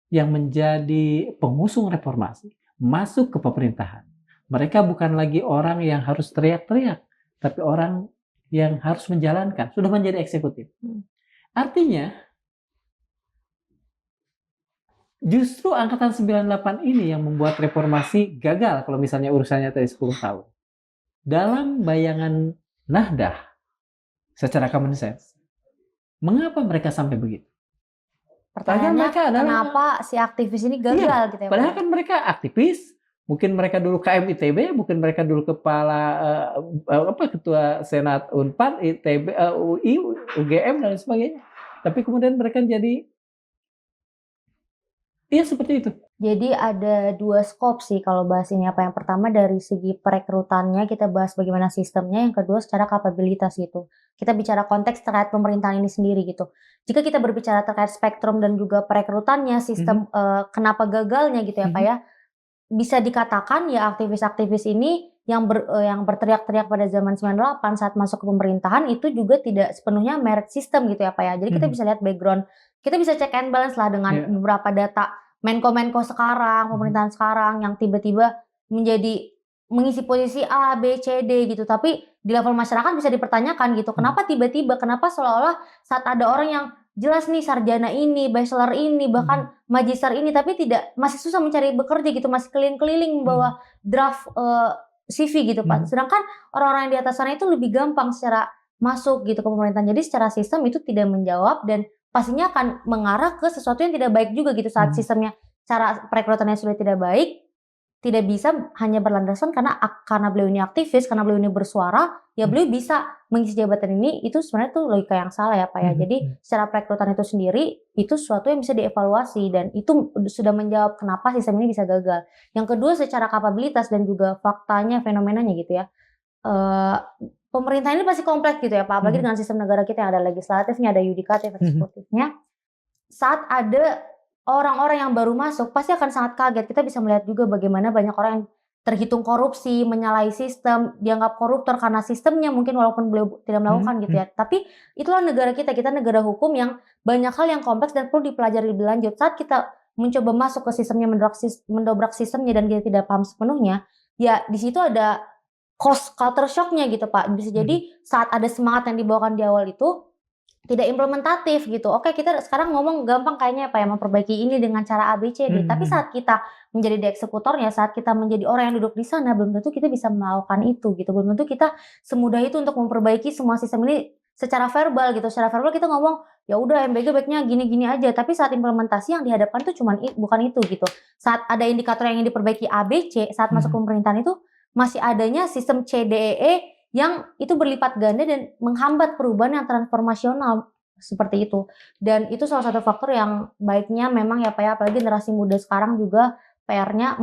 yang menjadi pengusung reformasi masuk ke pemerintahan. Mereka bukan lagi orang yang harus teriak-teriak, tapi orang yang harus menjalankan, sudah menjadi eksekutif. Artinya, justru angkatan 98 ini yang membuat reformasi gagal kalau misalnya urusannya tadi 10 tahun. Dalam bayangan Nahdah, secara common sense, mengapa mereka sampai begitu? Pertanyaannya kenapa si aktivis ini gagal gitu ya? Padahal kan mereka aktivis, mungkin mereka dulu KM ITB, mungkin mereka dulu kepala ketua Senat Unpad, ITB, UI, UGM dan sebagainya. Tapi kemudian mereka jadi seperti itu. Jadi ada dua skop sih kalau bahas ini. Yang pertama dari segi perekrutannya kita bahas bagaimana sistemnya, yang kedua secara kapabilitas gitu. Kita bicara konteks terkait pemerintahan ini sendiri gitu. Jika kita berbicara terkait spektrum dan juga perekrutannya, sistem kenapa gagalnya gitu ya Pak ya, bisa dikatakan ya aktivis-aktivis ini yang berteriak-teriak pada zaman 98 saat masuk ke pemerintahan itu juga tidak sepenuhnya merit system gitu ya Pak ya. Jadi kita bisa lihat background, kita bisa check and balance lah dengan beberapa data Menko-Menko sekarang, pemerintahan sekarang yang tiba-tiba mengisi posisi A, B, C, D gitu. Tapi di level masyarakat bisa dipertanyakan gitu. Kenapa tiba-tiba, kenapa seolah-olah saat ada orang yang jelas nih sarjana ini, bachelor ini, bahkan magister ini, tapi masih susah mencari bekerja gitu, masih keliling-keliling membawa draft CV gitu Pak. Sedangkan orang-orang yang di atas sana itu lebih gampang secara masuk gitu ke pemerintahan. Jadi secara sistem itu tidak menjawab dan pastinya akan mengarah ke sesuatu yang tidak baik juga gitu saat sistemnya, cara perekrutannya sudah tidak baik, tidak bisa hanya berlandasan karena beliau ini aktivis, karena beliau ini bersuara, ya beliau bisa mengisi jabatan ini. Itu sebenarnya tuh logika yang salah ya Pak ya. Jadi secara perekrutan itu sendiri itu sesuatu yang bisa dievaluasi dan itu sudah menjawab kenapa sistem ini bisa gagal. Yang kedua secara kapabilitas dan juga faktanya, fenomenanya gitu ya. Pemerintah ini pasti kompleks gitu ya Pak, apalagi dengan sistem negara kita yang ada legislatifnya, ada yudikatif, eksekutifnya. Saat ada orang-orang yang baru masuk, pasti akan sangat kaget. Kita bisa melihat juga bagaimana banyak orang yang terhitung korupsi, menyalahi sistem, dianggap koruptor karena sistemnya mungkin walaupun beliau tidak melakukan gitu ya. Tapi itulah negara kita negara hukum yang banyak hal yang kompleks dan perlu dipelajari lebih lanjut. Saat kita mencoba masuk ke sistemnya, mendobrak sistemnya dan kita tidak paham sepenuhnya, ya di situ ada culture shock-nya gitu Pak. Bisa jadi saat ada semangat yang dibawakan di awal itu tidak implementatif gitu. Oke, kita sekarang ngomong gampang kayaknya Pak ya, memperbaiki ini dengan cara A, B, C, D. Tapi saat kita menjadi eksekutornya, saat kita menjadi orang yang duduk di sana, belum tentu kita bisa melakukan itu gitu. Belum tentu kita semudah itu untuk memperbaiki semua sistem ini secara verbal gitu. Secara verbal kita ngomong, ya udah MBG baiknya gini-gini aja. Tapi saat implementasi yang dihadapkan tuh bukan itu gitu. Saat ada indikator yang ingin diperbaiki A, B, C, saat masuk pemerintahan itu masih adanya sistem C, D, E yang itu berlipat ganda dan menghambat perubahan yang transformasional seperti itu. Dan itu salah satu faktor yang baiknya memang ya Pak ya, apalagi generasi muda sekarang juga PR-nya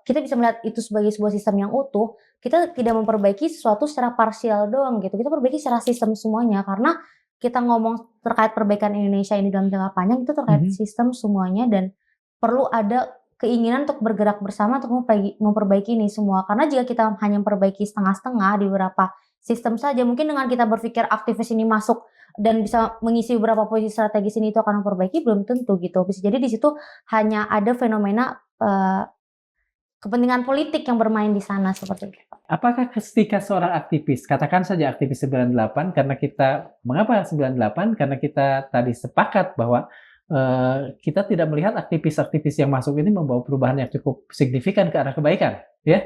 kita bisa melihat itu sebagai sebuah sistem yang utuh. Kita tidak memperbaiki sesuatu secara parsial doang gitu. Kita perbaiki secara sistem semuanya karena kita ngomong terkait perbaikan Indonesia ini dalam jangka panjang itu terkait sistem semuanya dan perlu ada keinginan untuk bergerak bersama untuk memperbaiki ini semua. Karena jika kita hanya memperbaiki setengah-setengah di beberapa sistem saja, mungkin dengan kita berpikir aktivis ini masuk dan bisa mengisi beberapa posisi strategis ini itu akan memperbaiki, belum tentu gitu. Bisa jadi di situ hanya ada fenomena kepentingan politik yang bermain di sana seperti itu. Apakah ketika seorang aktivis, katakan saja aktivis 98, mengapa 98? Karena kita tadi sepakat bahwa kita tidak melihat aktivis-aktivis yang masuk ini membawa perubahan yang cukup signifikan ke arah kebaikan, ya.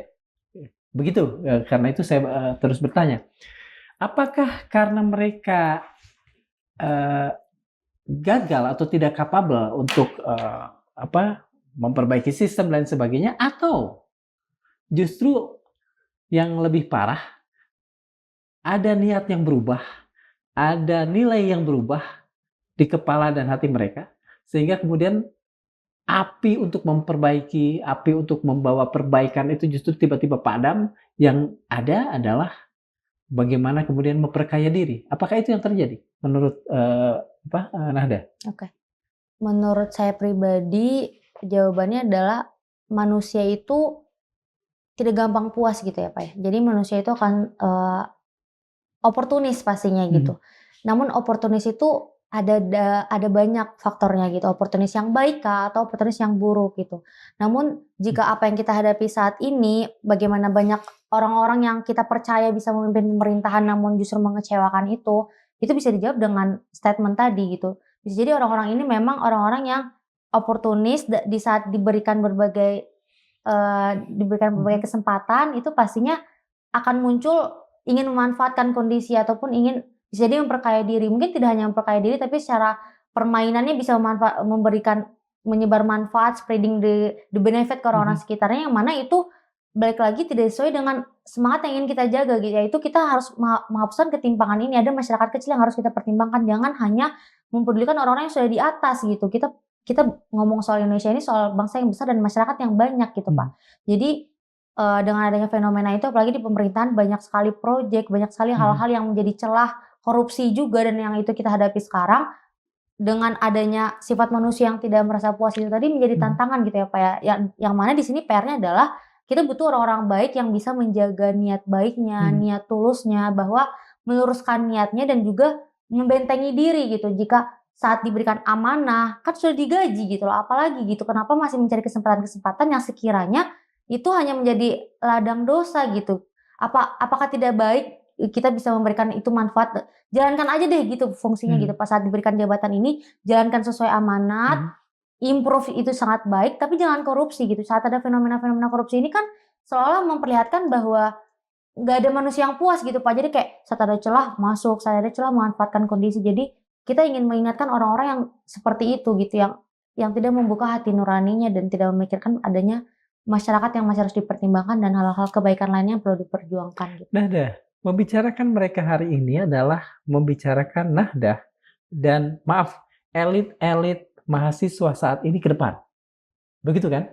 Begitu. Karena itu saya terus bertanya, apakah karena mereka gagal atau tidak capable untuk memperbaiki sistem dan sebagainya, atau justru yang lebih parah ada niat yang berubah, ada nilai yang berubah di kepala dan hati mereka, sehingga kemudian api untuk memperbaiki, api untuk membawa perbaikan itu justru tiba-tiba padam. Yang ada adalah bagaimana kemudian memperkaya diri. Apakah itu yang terjadi menurut Nahda? Oke. Menurut saya pribadi jawabannya adalah manusia itu tidak gampang puas gitu ya Pak ya. Jadi manusia itu akan oportunis pastinya gitu. Namun oportunis itu ada banyak faktornya gitu, oportunis yang baik kah atau oportunis yang buruk gitu. Namun jika apa yang kita hadapi saat ini, bagaimana banyak orang-orang yang kita percaya bisa memimpin pemerintahan namun justru mengecewakan itu bisa dijawab dengan statement tadi gitu. Bisa jadi orang-orang ini memang orang-orang yang oportunis di saat diberikan berbagai kesempatan itu pastinya akan muncul ingin memanfaatkan kondisi ataupun ingin bisa jadi memperkaya diri. Mungkin tidak hanya memperkaya diri, tapi secara permainannya bisa menyebar manfaat, spreading the benefit ke orang-orang sekitarnya, yang mana itu balik lagi tidak sesuai dengan semangat yang ingin kita jaga gitu. Yaitu kita harus menghapuskan ketimpangan ini. Ada masyarakat kecil yang harus kita pertimbangkan. Jangan hanya mempedulikan orang-orang yang sudah di atas gitu. Kita ngomong soal Indonesia ini soal bangsa yang besar dan masyarakat yang banyak gitu Pak. Jadi dengan adanya fenomena itu, apalagi di pemerintahan banyak sekali proyek, banyak sekali hal-hal yang menjadi celah korupsi juga, dan yang itu kita hadapi sekarang dengan adanya sifat manusia yang tidak merasa puas itu tadi menjadi tantangan gitu ya Pak ya. Yang mana di sini PR-nya adalah kita butuh orang-orang baik yang bisa menjaga niat baiknya, niat tulusnya, bahwa meluruskan niatnya dan juga membentengi diri gitu. Jika saat diberikan amanah kan sudah digaji gitu loh, apalagi gitu, kenapa masih mencari kesempatan-kesempatan yang sekiranya itu hanya menjadi ladang dosa gitu. Apakah tidak baik kita bisa memberikan itu manfaat, jalankan aja deh gitu fungsinya gitu. Pas saat diberikan jabatan ini, jalankan sesuai amanat, improve itu sangat baik, tapi jangan korupsi gitu. Saat ada fenomena-fenomena korupsi ini kan seolah memperlihatkan bahwa nggak ada manusia yang puas gitu Pak. Jadi kayak saat ada celah masuk, saat ada celah memanfaatkan kondisi. Jadi kita ingin mengingatkan orang-orang yang seperti itu gitu, yang tidak membuka hati nuraninya dan tidak memikirkan adanya masyarakat yang masih harus dipertimbangkan dan hal-hal kebaikan lainnya yang perlu diperjuangkan gitu. Nahdah, membicarakan mereka hari ini adalah membicarakan Nahdah dan maaf, elit-elit mahasiswa saat ini ke depan. Begitu kan?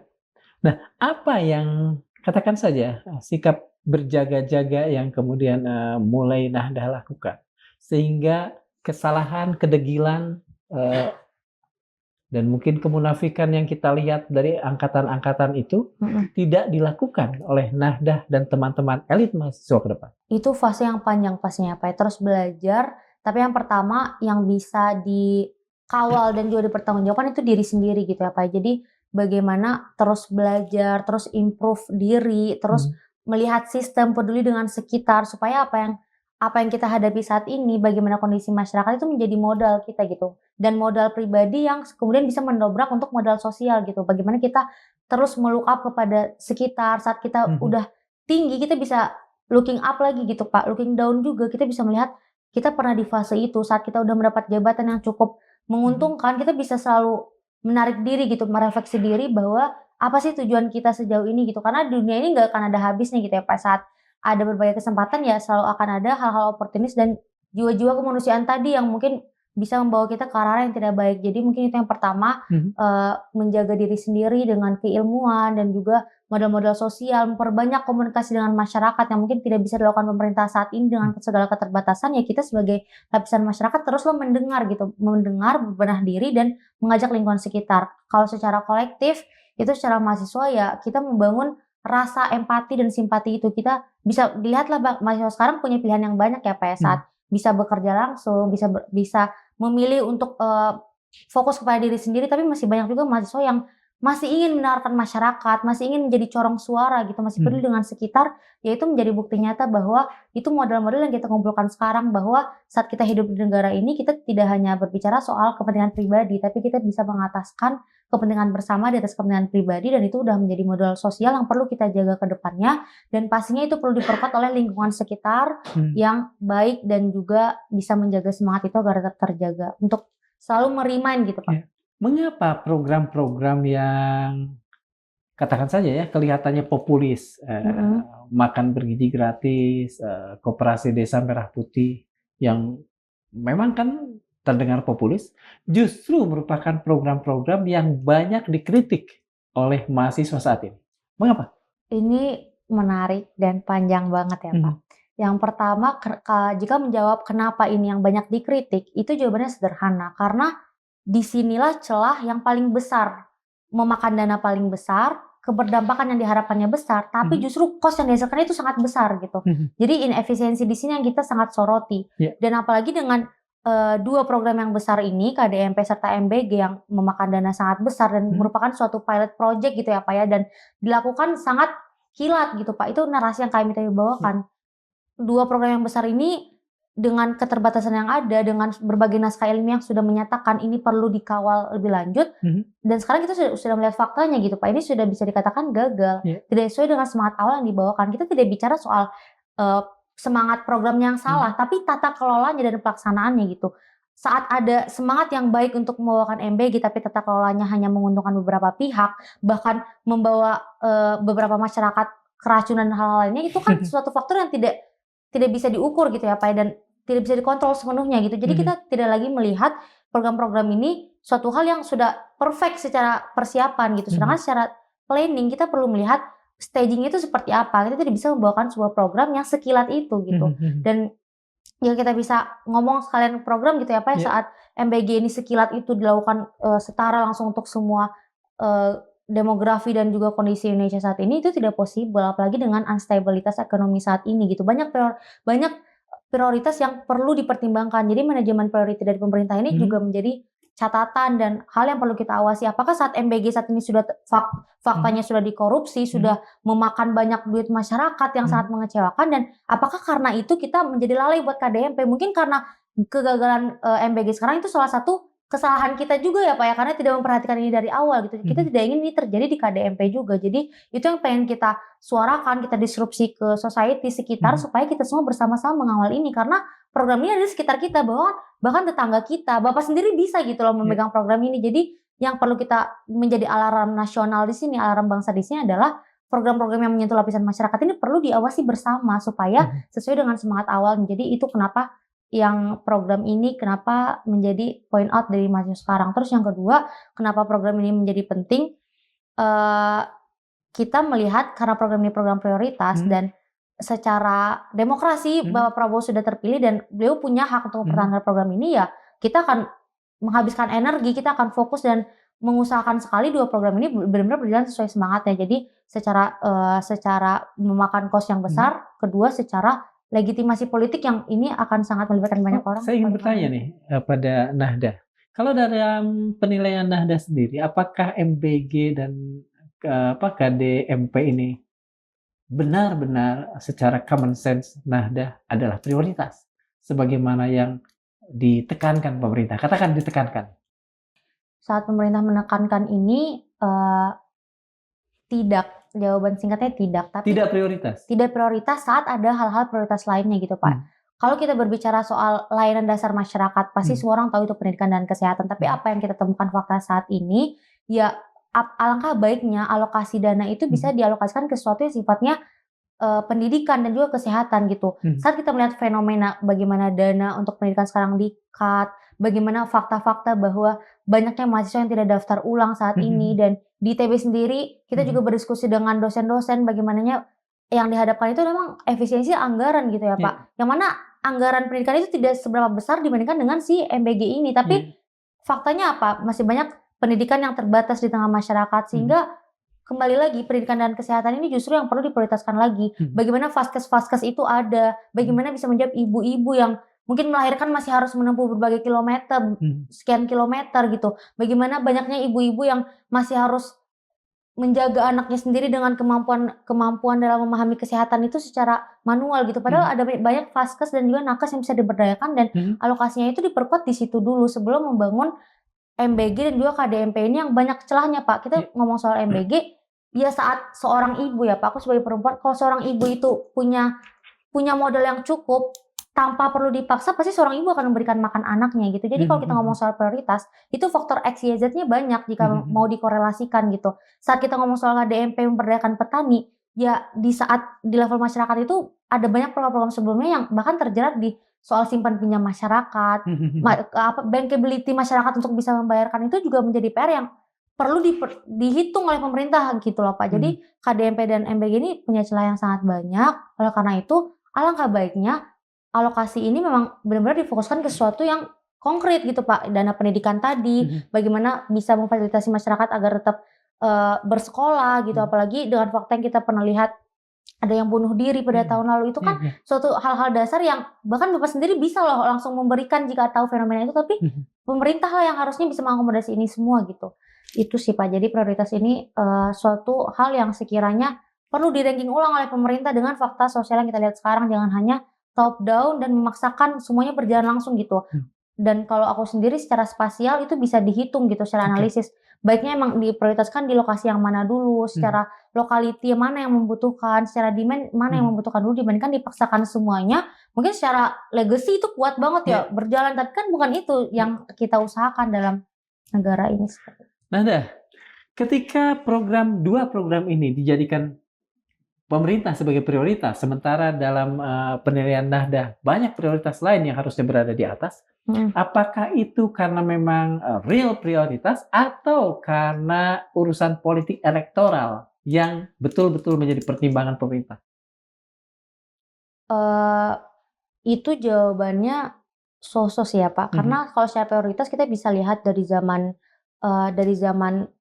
Nah, apa yang katakan saja sikap berjaga-jaga yang kemudian mulai Nahdah lakukan sehingga kesalahan, kedegilan dan mungkin kemunafikan yang kita lihat dari angkatan-angkatan itu tidak dilakukan oleh Nahdah dan teman-teman elit mahasiswa ke depan. Itu fase yang panjang pastinya Pak, terus belajar, tapi yang pertama yang bisa dikawal dan juga dipertanggungjawabkan itu diri sendiri gitu ya Pak. Jadi bagaimana terus belajar, terus improve diri, terus melihat sistem, peduli dengan sekitar supaya apa yang kita hadapi saat ini, bagaimana kondisi masyarakat itu menjadi modal kita gitu. Dan modal pribadi yang kemudian bisa mendobrak untuk modal sosial gitu. Bagaimana kita terus melook up kepada sekitar, saat kita udah tinggi kita bisa looking up lagi gitu Pak. Looking down juga kita bisa melihat kita pernah di fase itu, saat kita udah mendapat jabatan yang cukup menguntungkan, kita bisa selalu menarik diri gitu, merefleksi diri bahwa apa sih tujuan kita sejauh ini gitu. Karena dunia ini nggak akan ada habisnya gitu ya Pak. Saat ada berbagai kesempatan ya selalu akan ada hal-hal oportunis dan jiwa-jiwa kemanusiaan tadi yang mungkin bisa membawa kita ke arah yang tidak baik. Jadi mungkin itu yang pertama, menjaga diri sendiri dengan keilmuan dan juga modal-modal sosial, memperbanyak komunikasi dengan masyarakat yang mungkin tidak bisa dilakukan pemerintah saat ini dengan segala keterbatasan. Ya kita sebagai lapisan masyarakat teruslah mendengar gitu, mendengar, berbenah diri dan mengajak lingkungan sekitar. Kalau secara kolektif itu secara mahasiswa ya kita membangun rasa empati dan simpati itu. Kita bisa dilihatlah mahasiswa sekarang punya pilihan yang banyak ya Pak ya, saat bisa bekerja langsung, bisa memilih untuk fokus kepada diri sendiri, tapi masih banyak juga mahasiswa yang masih ingin mendengarkan masyarakat, masih ingin menjadi corong suara gitu, masih peduli dengan sekitar, yaitu menjadi bukti nyata bahwa itu modal-modal yang kita kumpulkan sekarang, bahwa saat kita hidup di negara ini kita tidak hanya berbicara soal kepentingan pribadi, tapi kita bisa mengataskan kepentingan bersama di atas kepentingan pribadi, dan itu udah menjadi modal sosial yang perlu kita jaga ke depannya, dan pastinya itu perlu diperkuat oleh lingkungan sekitar yang baik dan juga bisa menjaga semangat itu agar tetap terjaga untuk selalu merimain gitu Pak. Mengapa program-program yang katakan saja ya kelihatannya populis, makan bergizi gratis, koperasi desa merah putih yang memang kan terdengar populis, justru merupakan program-program yang banyak dikritik oleh mahasiswa saat ini. Mengapa? Ini menarik dan panjang banget ya Pak. Yang pertama, jika menjawab kenapa ini yang banyak dikritik, itu jawabannya sederhana. Karena disinilah celah yang paling besar, memakan dana paling besar, keberdampakan yang diharapkannya besar, tapi justru cost yang dihasilkan itu sangat besar gitu. Jadi inefisiensi di sini yang kita sangat soroti. Dan apalagi dengan dua program yang besar ini, KDMP serta MBG yang memakan dana sangat besar dan merupakan suatu pilot project gitu ya Pak ya, dan dilakukan sangat kilat gitu Pak. Itu narasi yang kami bawakan. Dua program yang besar ini dengan keterbatasan yang ada, dengan berbagai naskah ilmiah yang sudah menyatakan ini perlu dikawal lebih lanjut, dan sekarang kita sudah melihat faktanya gitu Pak, ini sudah bisa dikatakan gagal, tidak sesuai dengan semangat awal yang dibawakan. Kita tidak bicara soal semangat programnya yang salah, tapi tata kelolanya dan pelaksanaannya gitu. Saat ada semangat yang baik untuk membawakan MBG, tapi tata kelolanya hanya menguntungkan beberapa pihak, bahkan membawa beberapa masyarakat keracunan dan hal-hal lainnya, itu kan suatu faktor yang tidak bisa diukur gitu ya Pak, dan tidak bisa dikontrol sepenuhnya gitu. Jadi kita tidak lagi melihat program-program ini suatu hal yang sudah perfect secara persiapan gitu. Sedangkan secara planning kita perlu melihat staging itu seperti apa. Kita tidak bisa membawakan sebuah program yang sekilat itu gitu. Dan ya kita bisa ngomong sekalian program gitu ya Pak, saat MBG ini sekilat itu dilakukan setara langsung untuk semua demografi dan juga kondisi Indonesia saat ini, itu tidak possible, apalagi dengan unstabilitas ekonomi saat ini gitu. Banyak prioritas yang perlu dipertimbangkan. Jadi manajemen prioritas dari pemerintah ini juga menjadi catatan dan hal yang perlu kita awasi. Apakah saat MBG saat ini sudah faktanya sudah dikorupsi, sudah memakan banyak duit masyarakat yang sangat mengecewakan, dan apakah karena itu kita menjadi lalai buat KDMP? Mungkin karena kegagalan MBG sekarang itu salah satu kesalahan kita juga ya Pak ya, karena tidak memperhatikan ini dari awal gitu. Kita tidak ingin ini terjadi di KDMP juga. Jadi itu yang pengen kita suarakan, kita disrupsi ke society sekitar supaya kita semua bersama-sama mengawal ini, karena program ini ada di sekitar kita, bahkan tetangga kita. Bapak sendiri bisa gitu loh memegang program ini. Jadi yang perlu kita menjadi alarm nasional di sini, alarm bangsa di sini adalah program-program yang menyentuh lapisan masyarakat ini perlu diawasi bersama supaya sesuai dengan semangat awal. Jadi itu kenapa yang program ini kenapa menjadi point out dari mahasiswa sekarang. Terus yang kedua, kenapa program ini menjadi penting? Kita melihat karena program ini program prioritas dan secara demokrasi Bapak Prabowo sudah terpilih dan beliau punya hak untuk mempertahankan program ini, ya kita akan menghabiskan energi, kita akan fokus dan mengusahakan sekali dua program ini benar-benar berjalan sesuai semangatnya. Jadi secara memakan kos yang besar, kedua secara legitimasi politik yang ini akan sangat melibatkan banyak orang. Saya ingin bertanya nih pada Nahdah. Kalau dalam penilaian Nahdah sendiri, apakah MBG dan KDMP ini benar-benar secara common sense Nahdah adalah prioritas sebagaimana yang ditekankan pemerintah? Katakan ditekankan. Saat pemerintah menekankan ini tidak. Jawaban singkatnya tidak. Tapi tidak prioritas. Tidak prioritas saat ada hal-hal prioritas lainnya gitu Pak. Kalau kita berbicara soal layanan dasar masyarakat, pasti semua orang tahu itu pendidikan dan kesehatan. Tapi apa yang kita temukan fakta saat ini, ya alangkah baiknya alokasi dana itu bisa dialokasikan ke sesuatu yang sifatnya pendidikan dan juga kesehatan gitu. Saat kita melihat fenomena bagaimana dana untuk pendidikan sekarang di-cut, bagaimana fakta-fakta bahwa banyaknya mahasiswa yang tidak daftar ulang saat ini, dan di ITB sendiri kita juga berdiskusi dengan dosen-dosen bagaimananya yang dihadapkan itu memang efisiensi anggaran gitu ya Pak. Yang mana anggaran pendidikan itu tidak seberapa besar dibandingkan dengan si MBG ini, tapi faktanya apa? Masih banyak pendidikan yang terbatas di tengah masyarakat, sehingga kembali lagi pendidikan dan kesehatan ini justru yang perlu diprioritaskan lagi. Bagaimana vaskes-vaskes itu ada, bagaimana bisa menjawab ibu-ibu yang mungkin melahirkan masih harus menempuh berbagai kilometer, sekian kilometer gitu. Bagaimana banyaknya ibu-ibu yang masih harus menjaga anaknya sendiri dengan kemampuan dalam memahami kesehatan itu secara manual gitu. Padahal ada banyak vaskes dan juga nakes yang bisa diberdayakan, dan alokasinya itu diperkuat di situ dulu sebelum membangun MBG dan juga KDMP ini yang banyak celahnya Pak. Kita ngomong soal MBG, ya saat seorang ibu ya Pak, aku sebagai perempuan, kalau seorang ibu itu punya modal yang cukup, tanpa perlu dipaksa, pasti seorang ibu akan memberikan makan anaknya gitu. Jadi kalau kita ngomong soal prioritas, itu faktor X, Y, Z-nya banyak jika mau dikorelasikan gitu. Saat kita ngomong soal KDMP memberdayakan petani, ya di saat di level masyarakat itu ada banyak program-program sebelumnya yang bahkan terjerat di soal simpan pinjam masyarakat, bankability masyarakat untuk bisa membayarkan, itu juga menjadi PR yang perlu dihitung oleh pemerintah gitu loh Pak. Jadi KDMP dan MBG ini punya celah yang sangat banyak. Oleh karena itu, alangkah baiknya alokasi ini memang benar-benar difokuskan ke sesuatu yang konkret gitu Pak. Dana pendidikan tadi, bagaimana bisa memfasilitasi masyarakat agar tetap bersekolah gitu. Apalagi dengan fakta yang kita pernah lihat ada yang bunuh diri pada tahun lalu, itu kan suatu hal-hal dasar yang bahkan Bapak sendiri bisa loh langsung memberikan jika tahu fenomena itu, tapi pemerintah lah yang harusnya bisa mengakomodasi ini semua gitu. Itu sih Pak. Jadi prioritas ini suatu hal yang sekiranya perlu di-ranking ulang oleh pemerintah dengan fakta sosial yang kita lihat sekarang. Jangan hanya top down dan memaksakan semuanya berjalan langsung gitu. Dan kalau aku sendiri secara spasial itu bisa dihitung gitu secara analisis. Baiknya emang diprioritaskan di lokasi yang mana dulu, secara lokality mana yang membutuhkan, secara demand mana yang membutuhkan dulu, dibandingkan dipaksakan semuanya. Mungkin secara legacy itu kuat banget ya berjalan, tapi kan bukan itu yang kita usahakan dalam negara ini. Nahdah, ketika dua program ini dijadikan pemerintah sebagai prioritas, sementara dalam penilaian Nahdah banyak prioritas lain yang harusnya berada di atas. Apakah itu karena memang real prioritas atau karena urusan politik elektoral yang betul-betul menjadi pertimbangan pemerintah? Itu jawabannya so-so sih ya Pak. Karena kalau secara prioritas kita bisa lihat dari zaman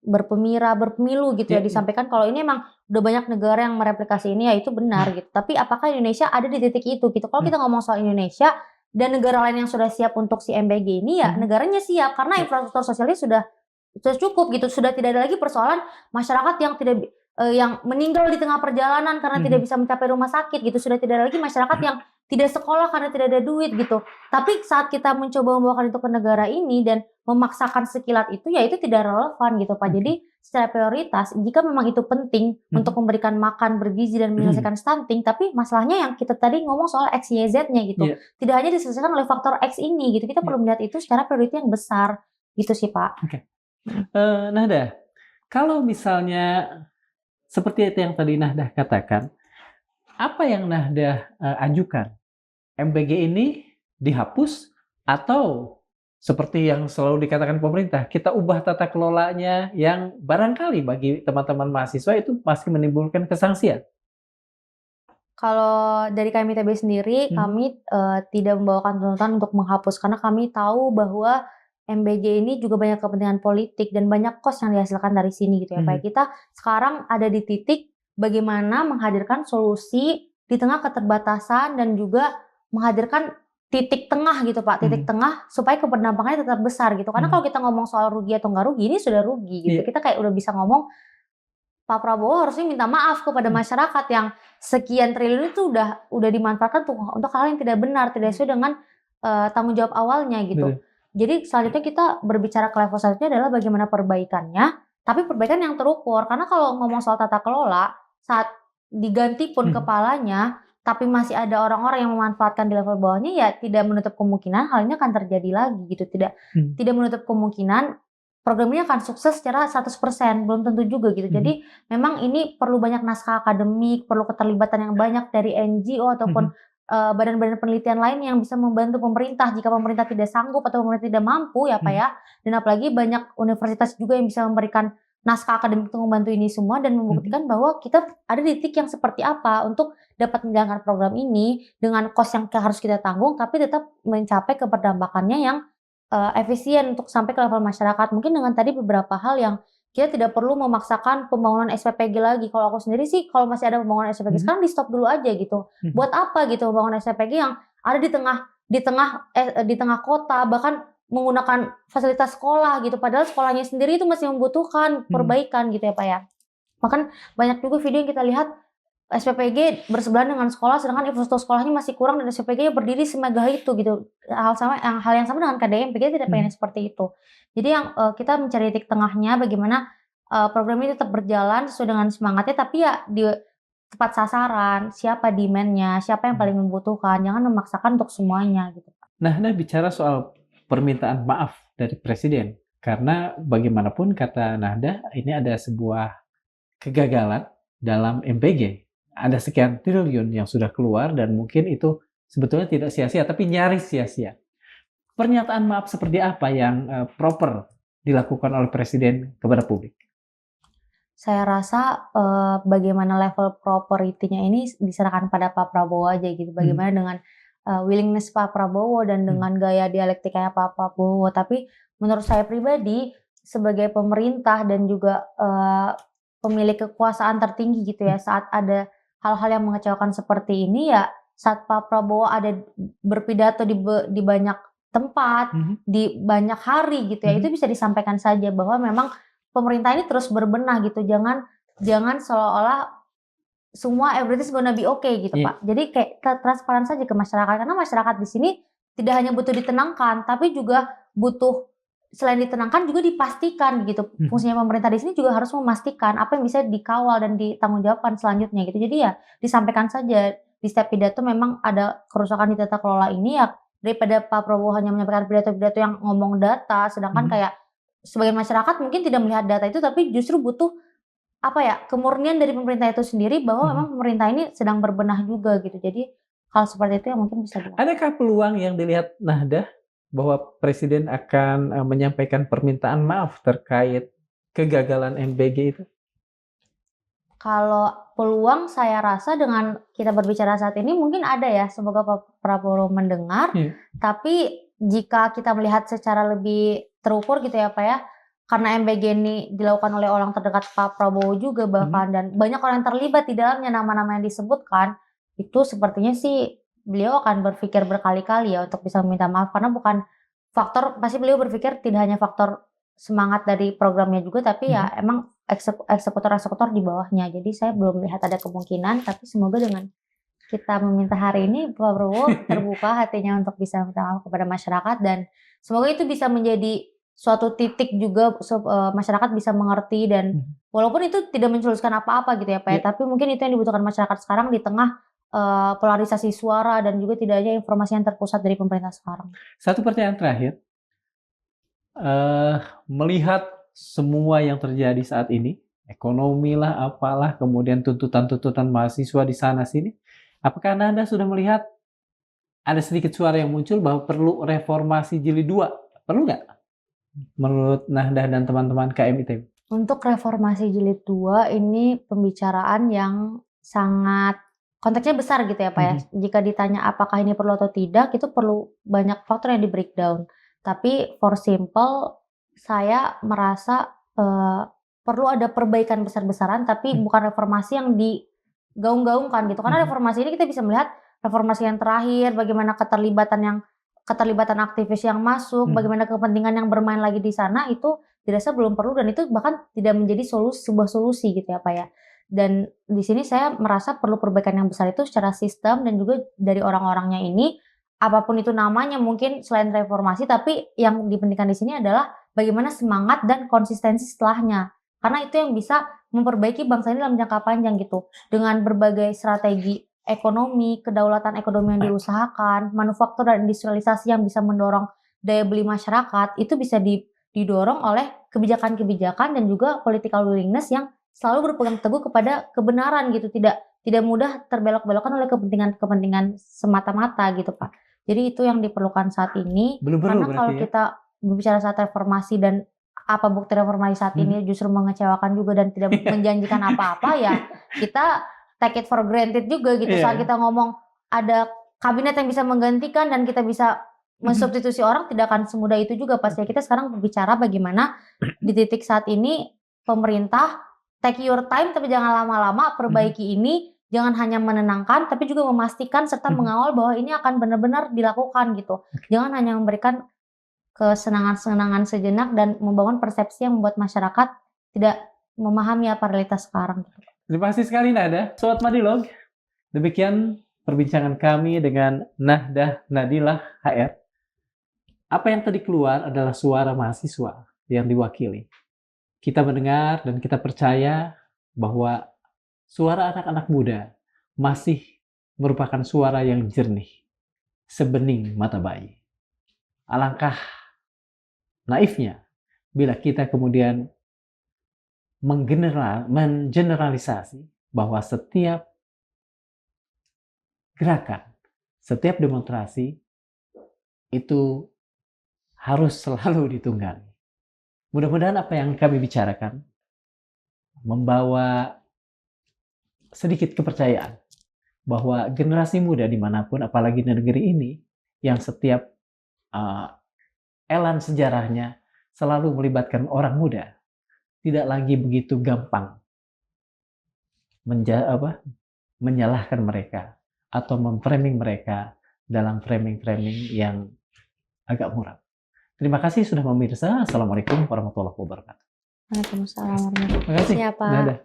berpemilu gitu ya, disampaikan kalau ini emang udah banyak negara yang mereplikasi ini, ya itu benar gitu. Tapi apakah Indonesia ada di titik itu gitu? Kalau kita ngomong soal Indonesia, dan negara lain yang sudah siap untuk si MBG ini ya negaranya siap karena infrastruktur sosialnya sudah cukup gitu, sudah tidak ada lagi persoalan masyarakat yang tidak yang meninggal di tengah perjalanan karena tidak bisa mencapai rumah sakit gitu, sudah tidak ada lagi masyarakat yang tidak sekolah karena tidak ada duit gitu. Tapi saat kita mencoba membawakan itu ke negara ini dan memaksakan sekilat itu, ya itu tidak relevan gitu Pak. Jadi secara prioritas, jika memang itu penting untuk memberikan makan bergizi dan menyelesaikan stunting, tapi masalahnya yang kita tadi ngomong soal X, Y, Z-nya gitu. Tidak hanya diselesaikan oleh faktor X ini gitu, kita perlu melihat itu secara prioritas yang besar gitu sih Pak. Nahdah, kalau misalnya seperti itu yang tadi Nahdah katakan, apa yang Nahdah ajukan? MBG ini dihapus atau seperti yang selalu dikatakan pemerintah, kita ubah tata kelolanya yang barangkali bagi teman-teman mahasiswa itu masih menimbulkan kesangsian? Kalau dari kami ITB sendiri, kami tidak membawakan tuntutan untuk menghapus karena kami tahu bahwa MBG ini juga banyak kepentingan politik dan banyak kos yang dihasilkan dari sini gitu ya Pak. Kita sekarang ada di titik bagaimana menghadirkan solusi di tengah keterbatasan dan juga menghadirkan titik tengah gitu Pak, titik tengah supaya keberdampakannya tetap besar gitu. Karena kalau kita ngomong soal rugi atau nggak rugi, ini sudah rugi gitu. Kita kayak udah bisa ngomong Pak Prabowo harusnya minta maaf kepada masyarakat yang sekian triliun itu udah dimanfaatkan untuk hal yang tidak benar, tidak sesuai dengan tanggung jawab awalnya gitu. Jadi selanjutnya kita berbicara ke level selanjutnya adalah bagaimana perbaikannya, tapi perbaikan yang terukur. Karena kalau ngomong soal tata kelola, saat diganti pun kepalanya, tapi masih ada orang-orang yang memanfaatkan di level bawahnya, ya tidak menutup kemungkinan hal ini akan terjadi lagi gitu. Tidak menutup kemungkinan program ini akan sukses secara 100%, belum tentu juga gitu. Jadi memang ini perlu banyak naskah akademik, perlu keterlibatan yang banyak dari NGO ataupun badan-badan penelitian lain yang bisa membantu pemerintah jika pemerintah tidak sanggup atau pemerintah tidak mampu ya Pak ya. Dan apalagi banyak universitas juga yang bisa memberikan naskah akademik untuk membantu ini semua dan membuktikan bahwa kita ada di titik yang seperti apa untuk dapat menjalankan program ini dengan kos yang harus kita tanggung tapi tetap mencapai keberdampakannya yang efisien untuk sampai ke level masyarakat. Mungkin dengan tadi beberapa hal yang kita tidak perlu memaksakan pembangunan SPPG lagi. Kalau aku sendiri sih, kalau masih ada pembangunan SPPG sekarang di stop dulu aja gitu. Buat apa gitu pembangunan SPPG yang ada di tengah kota, bahkan menggunakan fasilitas sekolah gitu. Padahal sekolahnya sendiri itu masih membutuhkan perbaikan gitu ya Pak ya. Bahkan banyak juga video yang kita lihat SPPG bersebelahan dengan sekolah, sedangkan infrastruktur sekolahnya masih kurang dan SPPG berdiri semegah itu gitu. Hal yang sama dengan KDM, kita tidak pengen seperti itu. Jadi yang kita mencari titik tengahnya bagaimana program ini tetap berjalan sesuai dengan semangatnya, tapi ya di tepat sasaran, siapa demand-nya, siapa yang paling membutuhkan, jangan memaksakan untuk semuanya gitu. Nah, bicara soal permintaan maaf dari Presiden, karena bagaimanapun kata Nahdah, ini ada sebuah kegagalan dalam MBG. Ada sekian triliun yang sudah keluar dan mungkin itu sebetulnya tidak sia-sia, tapi nyaris sia-sia. Pernyataan maaf seperti apa yang proper dilakukan oleh Presiden kepada publik? Saya rasa bagaimana level properity-nya ini diserahkan pada Pak Prabowo aja gitu. Bagaimana dengan willingness Pak Prabowo dan dengan gaya dialektikanya Pak Prabowo. Tapi menurut saya pribadi sebagai pemerintah dan juga pemilik kekuasaan tertinggi gitu ya, saat ada hal-hal yang mengecewakan seperti ini ya, saat Pak Prabowo ada berpidato di banyak tempat, di banyak hari gitu ya, itu bisa disampaikan saja bahwa memang pemerintah ini terus berbenah gitu, jangan seolah-olah semua everything's gonna be okay gitu Pak. Jadi kayak transparan saja ke masyarakat, karena masyarakat di sini tidak hanya butuh ditenangkan, tapi juga butuh selain ditenangkan juga dipastikan gitu. Fungsinya pemerintah di sini juga harus memastikan apa yang bisa dikawal dan ditanggungjawabkan selanjutnya gitu. Jadi ya disampaikan saja di setiap pidato memang ada kerusakan di tata kelola ini ya, daripada Pak Prabowo hanya menyampaikan pidato-pidato yang ngomong data, sedangkan kayak sebagian masyarakat mungkin tidak melihat data itu, tapi justru butuh kemurnian dari pemerintah itu sendiri bahwa memang pemerintah ini sedang berbenah juga gitu. Jadi hal seperti itu yang mungkin bisa dilakukan. Adakah peluang yang dilihat Nahdah bahwa Presiden akan menyampaikan permintaan maaf terkait kegagalan MBG itu? Kalau peluang saya rasa dengan kita berbicara saat ini mungkin ada ya, semoga Pak Prabowo mendengar. Tapi jika kita melihat secara lebih terukur gitu ya Pak ya, karena MBG ini dilakukan oleh orang terdekat Pak Prabowo juga bahkan dan banyak orang yang terlibat di dalamnya, nama-nama yang disebutkan itu sepertinya sih beliau akan berpikir berkali-kali ya untuk bisa meminta maaf, karena bukan faktor, pasti beliau berpikir tidak hanya faktor semangat dari programnya juga, tapi ya emang eksekutor-eksekutor di bawahnya. Jadi saya belum lihat ada kemungkinan, tapi semoga dengan kita meminta hari ini Pak Prabowo terbuka hatinya untuk bisa minta maaf kepada masyarakat, dan semoga itu bisa menjadi suatu titik juga masyarakat bisa mengerti, dan walaupun itu tidak menjelaskan apa-apa gitu ya Pak ya, tapi mungkin itu yang dibutuhkan masyarakat sekarang di tengah polarisasi suara dan juga tidak ada informasi yang terpusat dari pemerintah sekarang. Satu pertanyaan terakhir, melihat semua yang terjadi saat ini, ekonomi lah, apalah, kemudian tuntutan-tuntutan mahasiswa di sana sini, apakah Anda sudah melihat ada sedikit suara yang muncul bahwa perlu reformasi jilid 2? Perlu nggak? Menurut Nahdah dan teman-teman KMITB? Untuk reformasi jilid 2 ini pembicaraan yang sangat konteksnya besar gitu ya Pak ya. Jika ditanya apakah ini perlu atau tidak, itu perlu banyak faktor yang di breakdown. Tapi for simple, saya merasa perlu ada perbaikan besar-besaran, tapi bukan reformasi yang digaung-gaungkan gitu. Karena reformasi ini kita bisa melihat reformasi yang terakhir, bagaimana keterlibatan aktivis yang masuk, bagaimana kepentingan yang bermain lagi di sana, itu dirasa belum perlu, dan itu bahkan tidak menjadi sebuah solusi gitu ya Pak ya. Dan di sini saya merasa perlu perbaikan yang besar itu secara sistem dan juga dari orang-orangnya ini, apapun itu namanya mungkin selain reformasi, tapi yang dipentingkan di sini adalah bagaimana semangat dan konsistensi setelahnya. Karena itu yang bisa memperbaiki bangsa ini dalam jangka panjang gitu. Dengan berbagai strategi ekonomi, kedaulatan ekonomi yang diusahakan, manufaktur dan industrialisasi yang bisa mendorong daya beli masyarakat, itu bisa didorong oleh kebijakan-kebijakan dan juga political willingness yang selalu berpegang teguh kepada kebenaran gitu, tidak mudah terbelok-belokkan oleh kepentingan semata-mata gitu Pak. Jadi itu yang diperlukan saat ini. Belum perlu Karena kalau berarti ya? kita berbicara saat reformasi dan apa bukti reformasi saat ini justru mengecewakan juga dan tidak menjanjikan apa-apa, ya kita take it for granted juga gitu. Saat kita ngomong ada kabinet yang bisa menggantikan dan kita bisa mensubstitusi orang, tidak akan semudah itu juga pasti. Kita sekarang berbicara bagaimana di titik saat ini pemerintah take your time, tapi jangan lama-lama, perbaiki ini, jangan hanya menenangkan tapi juga memastikan serta mengawal bahwa ini akan benar-benar dilakukan gitu. Jangan hanya memberikan kesenangan-senangan sejenak dan membangun persepsi yang membuat masyarakat tidak memahami apa realitas sekarang. Terima kasih sekali Nahdah. Sobat Madilog, demikian perbincangan kami dengan Nahdah Nadilah HR. Apa yang tadi keluar adalah suara mahasiswa yang diwakili. Kita mendengar dan kita percaya bahwa suara anak-anak muda masih merupakan suara yang jernih, sebening mata bayi. Alangkah naifnya bila kita kemudian mengeneralisasi bahwa setiap gerakan, setiap demonstrasi itu harus selalu ditunggangi. Mudah-mudahan apa yang kami bicarakan membawa sedikit kepercayaan bahwa generasi muda dimanapun, apalagi di negeri ini, yang setiap elan sejarahnya selalu melibatkan orang muda, tidak lagi begitu gampang menyalahkan mereka atau memframing mereka dalam framing-framing yang agak muram. Terima kasih sudah memirsa. Assalamualaikum warahmatullahi wabarakatuh. Waalaikumsalam warahmatullahi wabarakatuh. Terima kasih. Siapa? Dadah.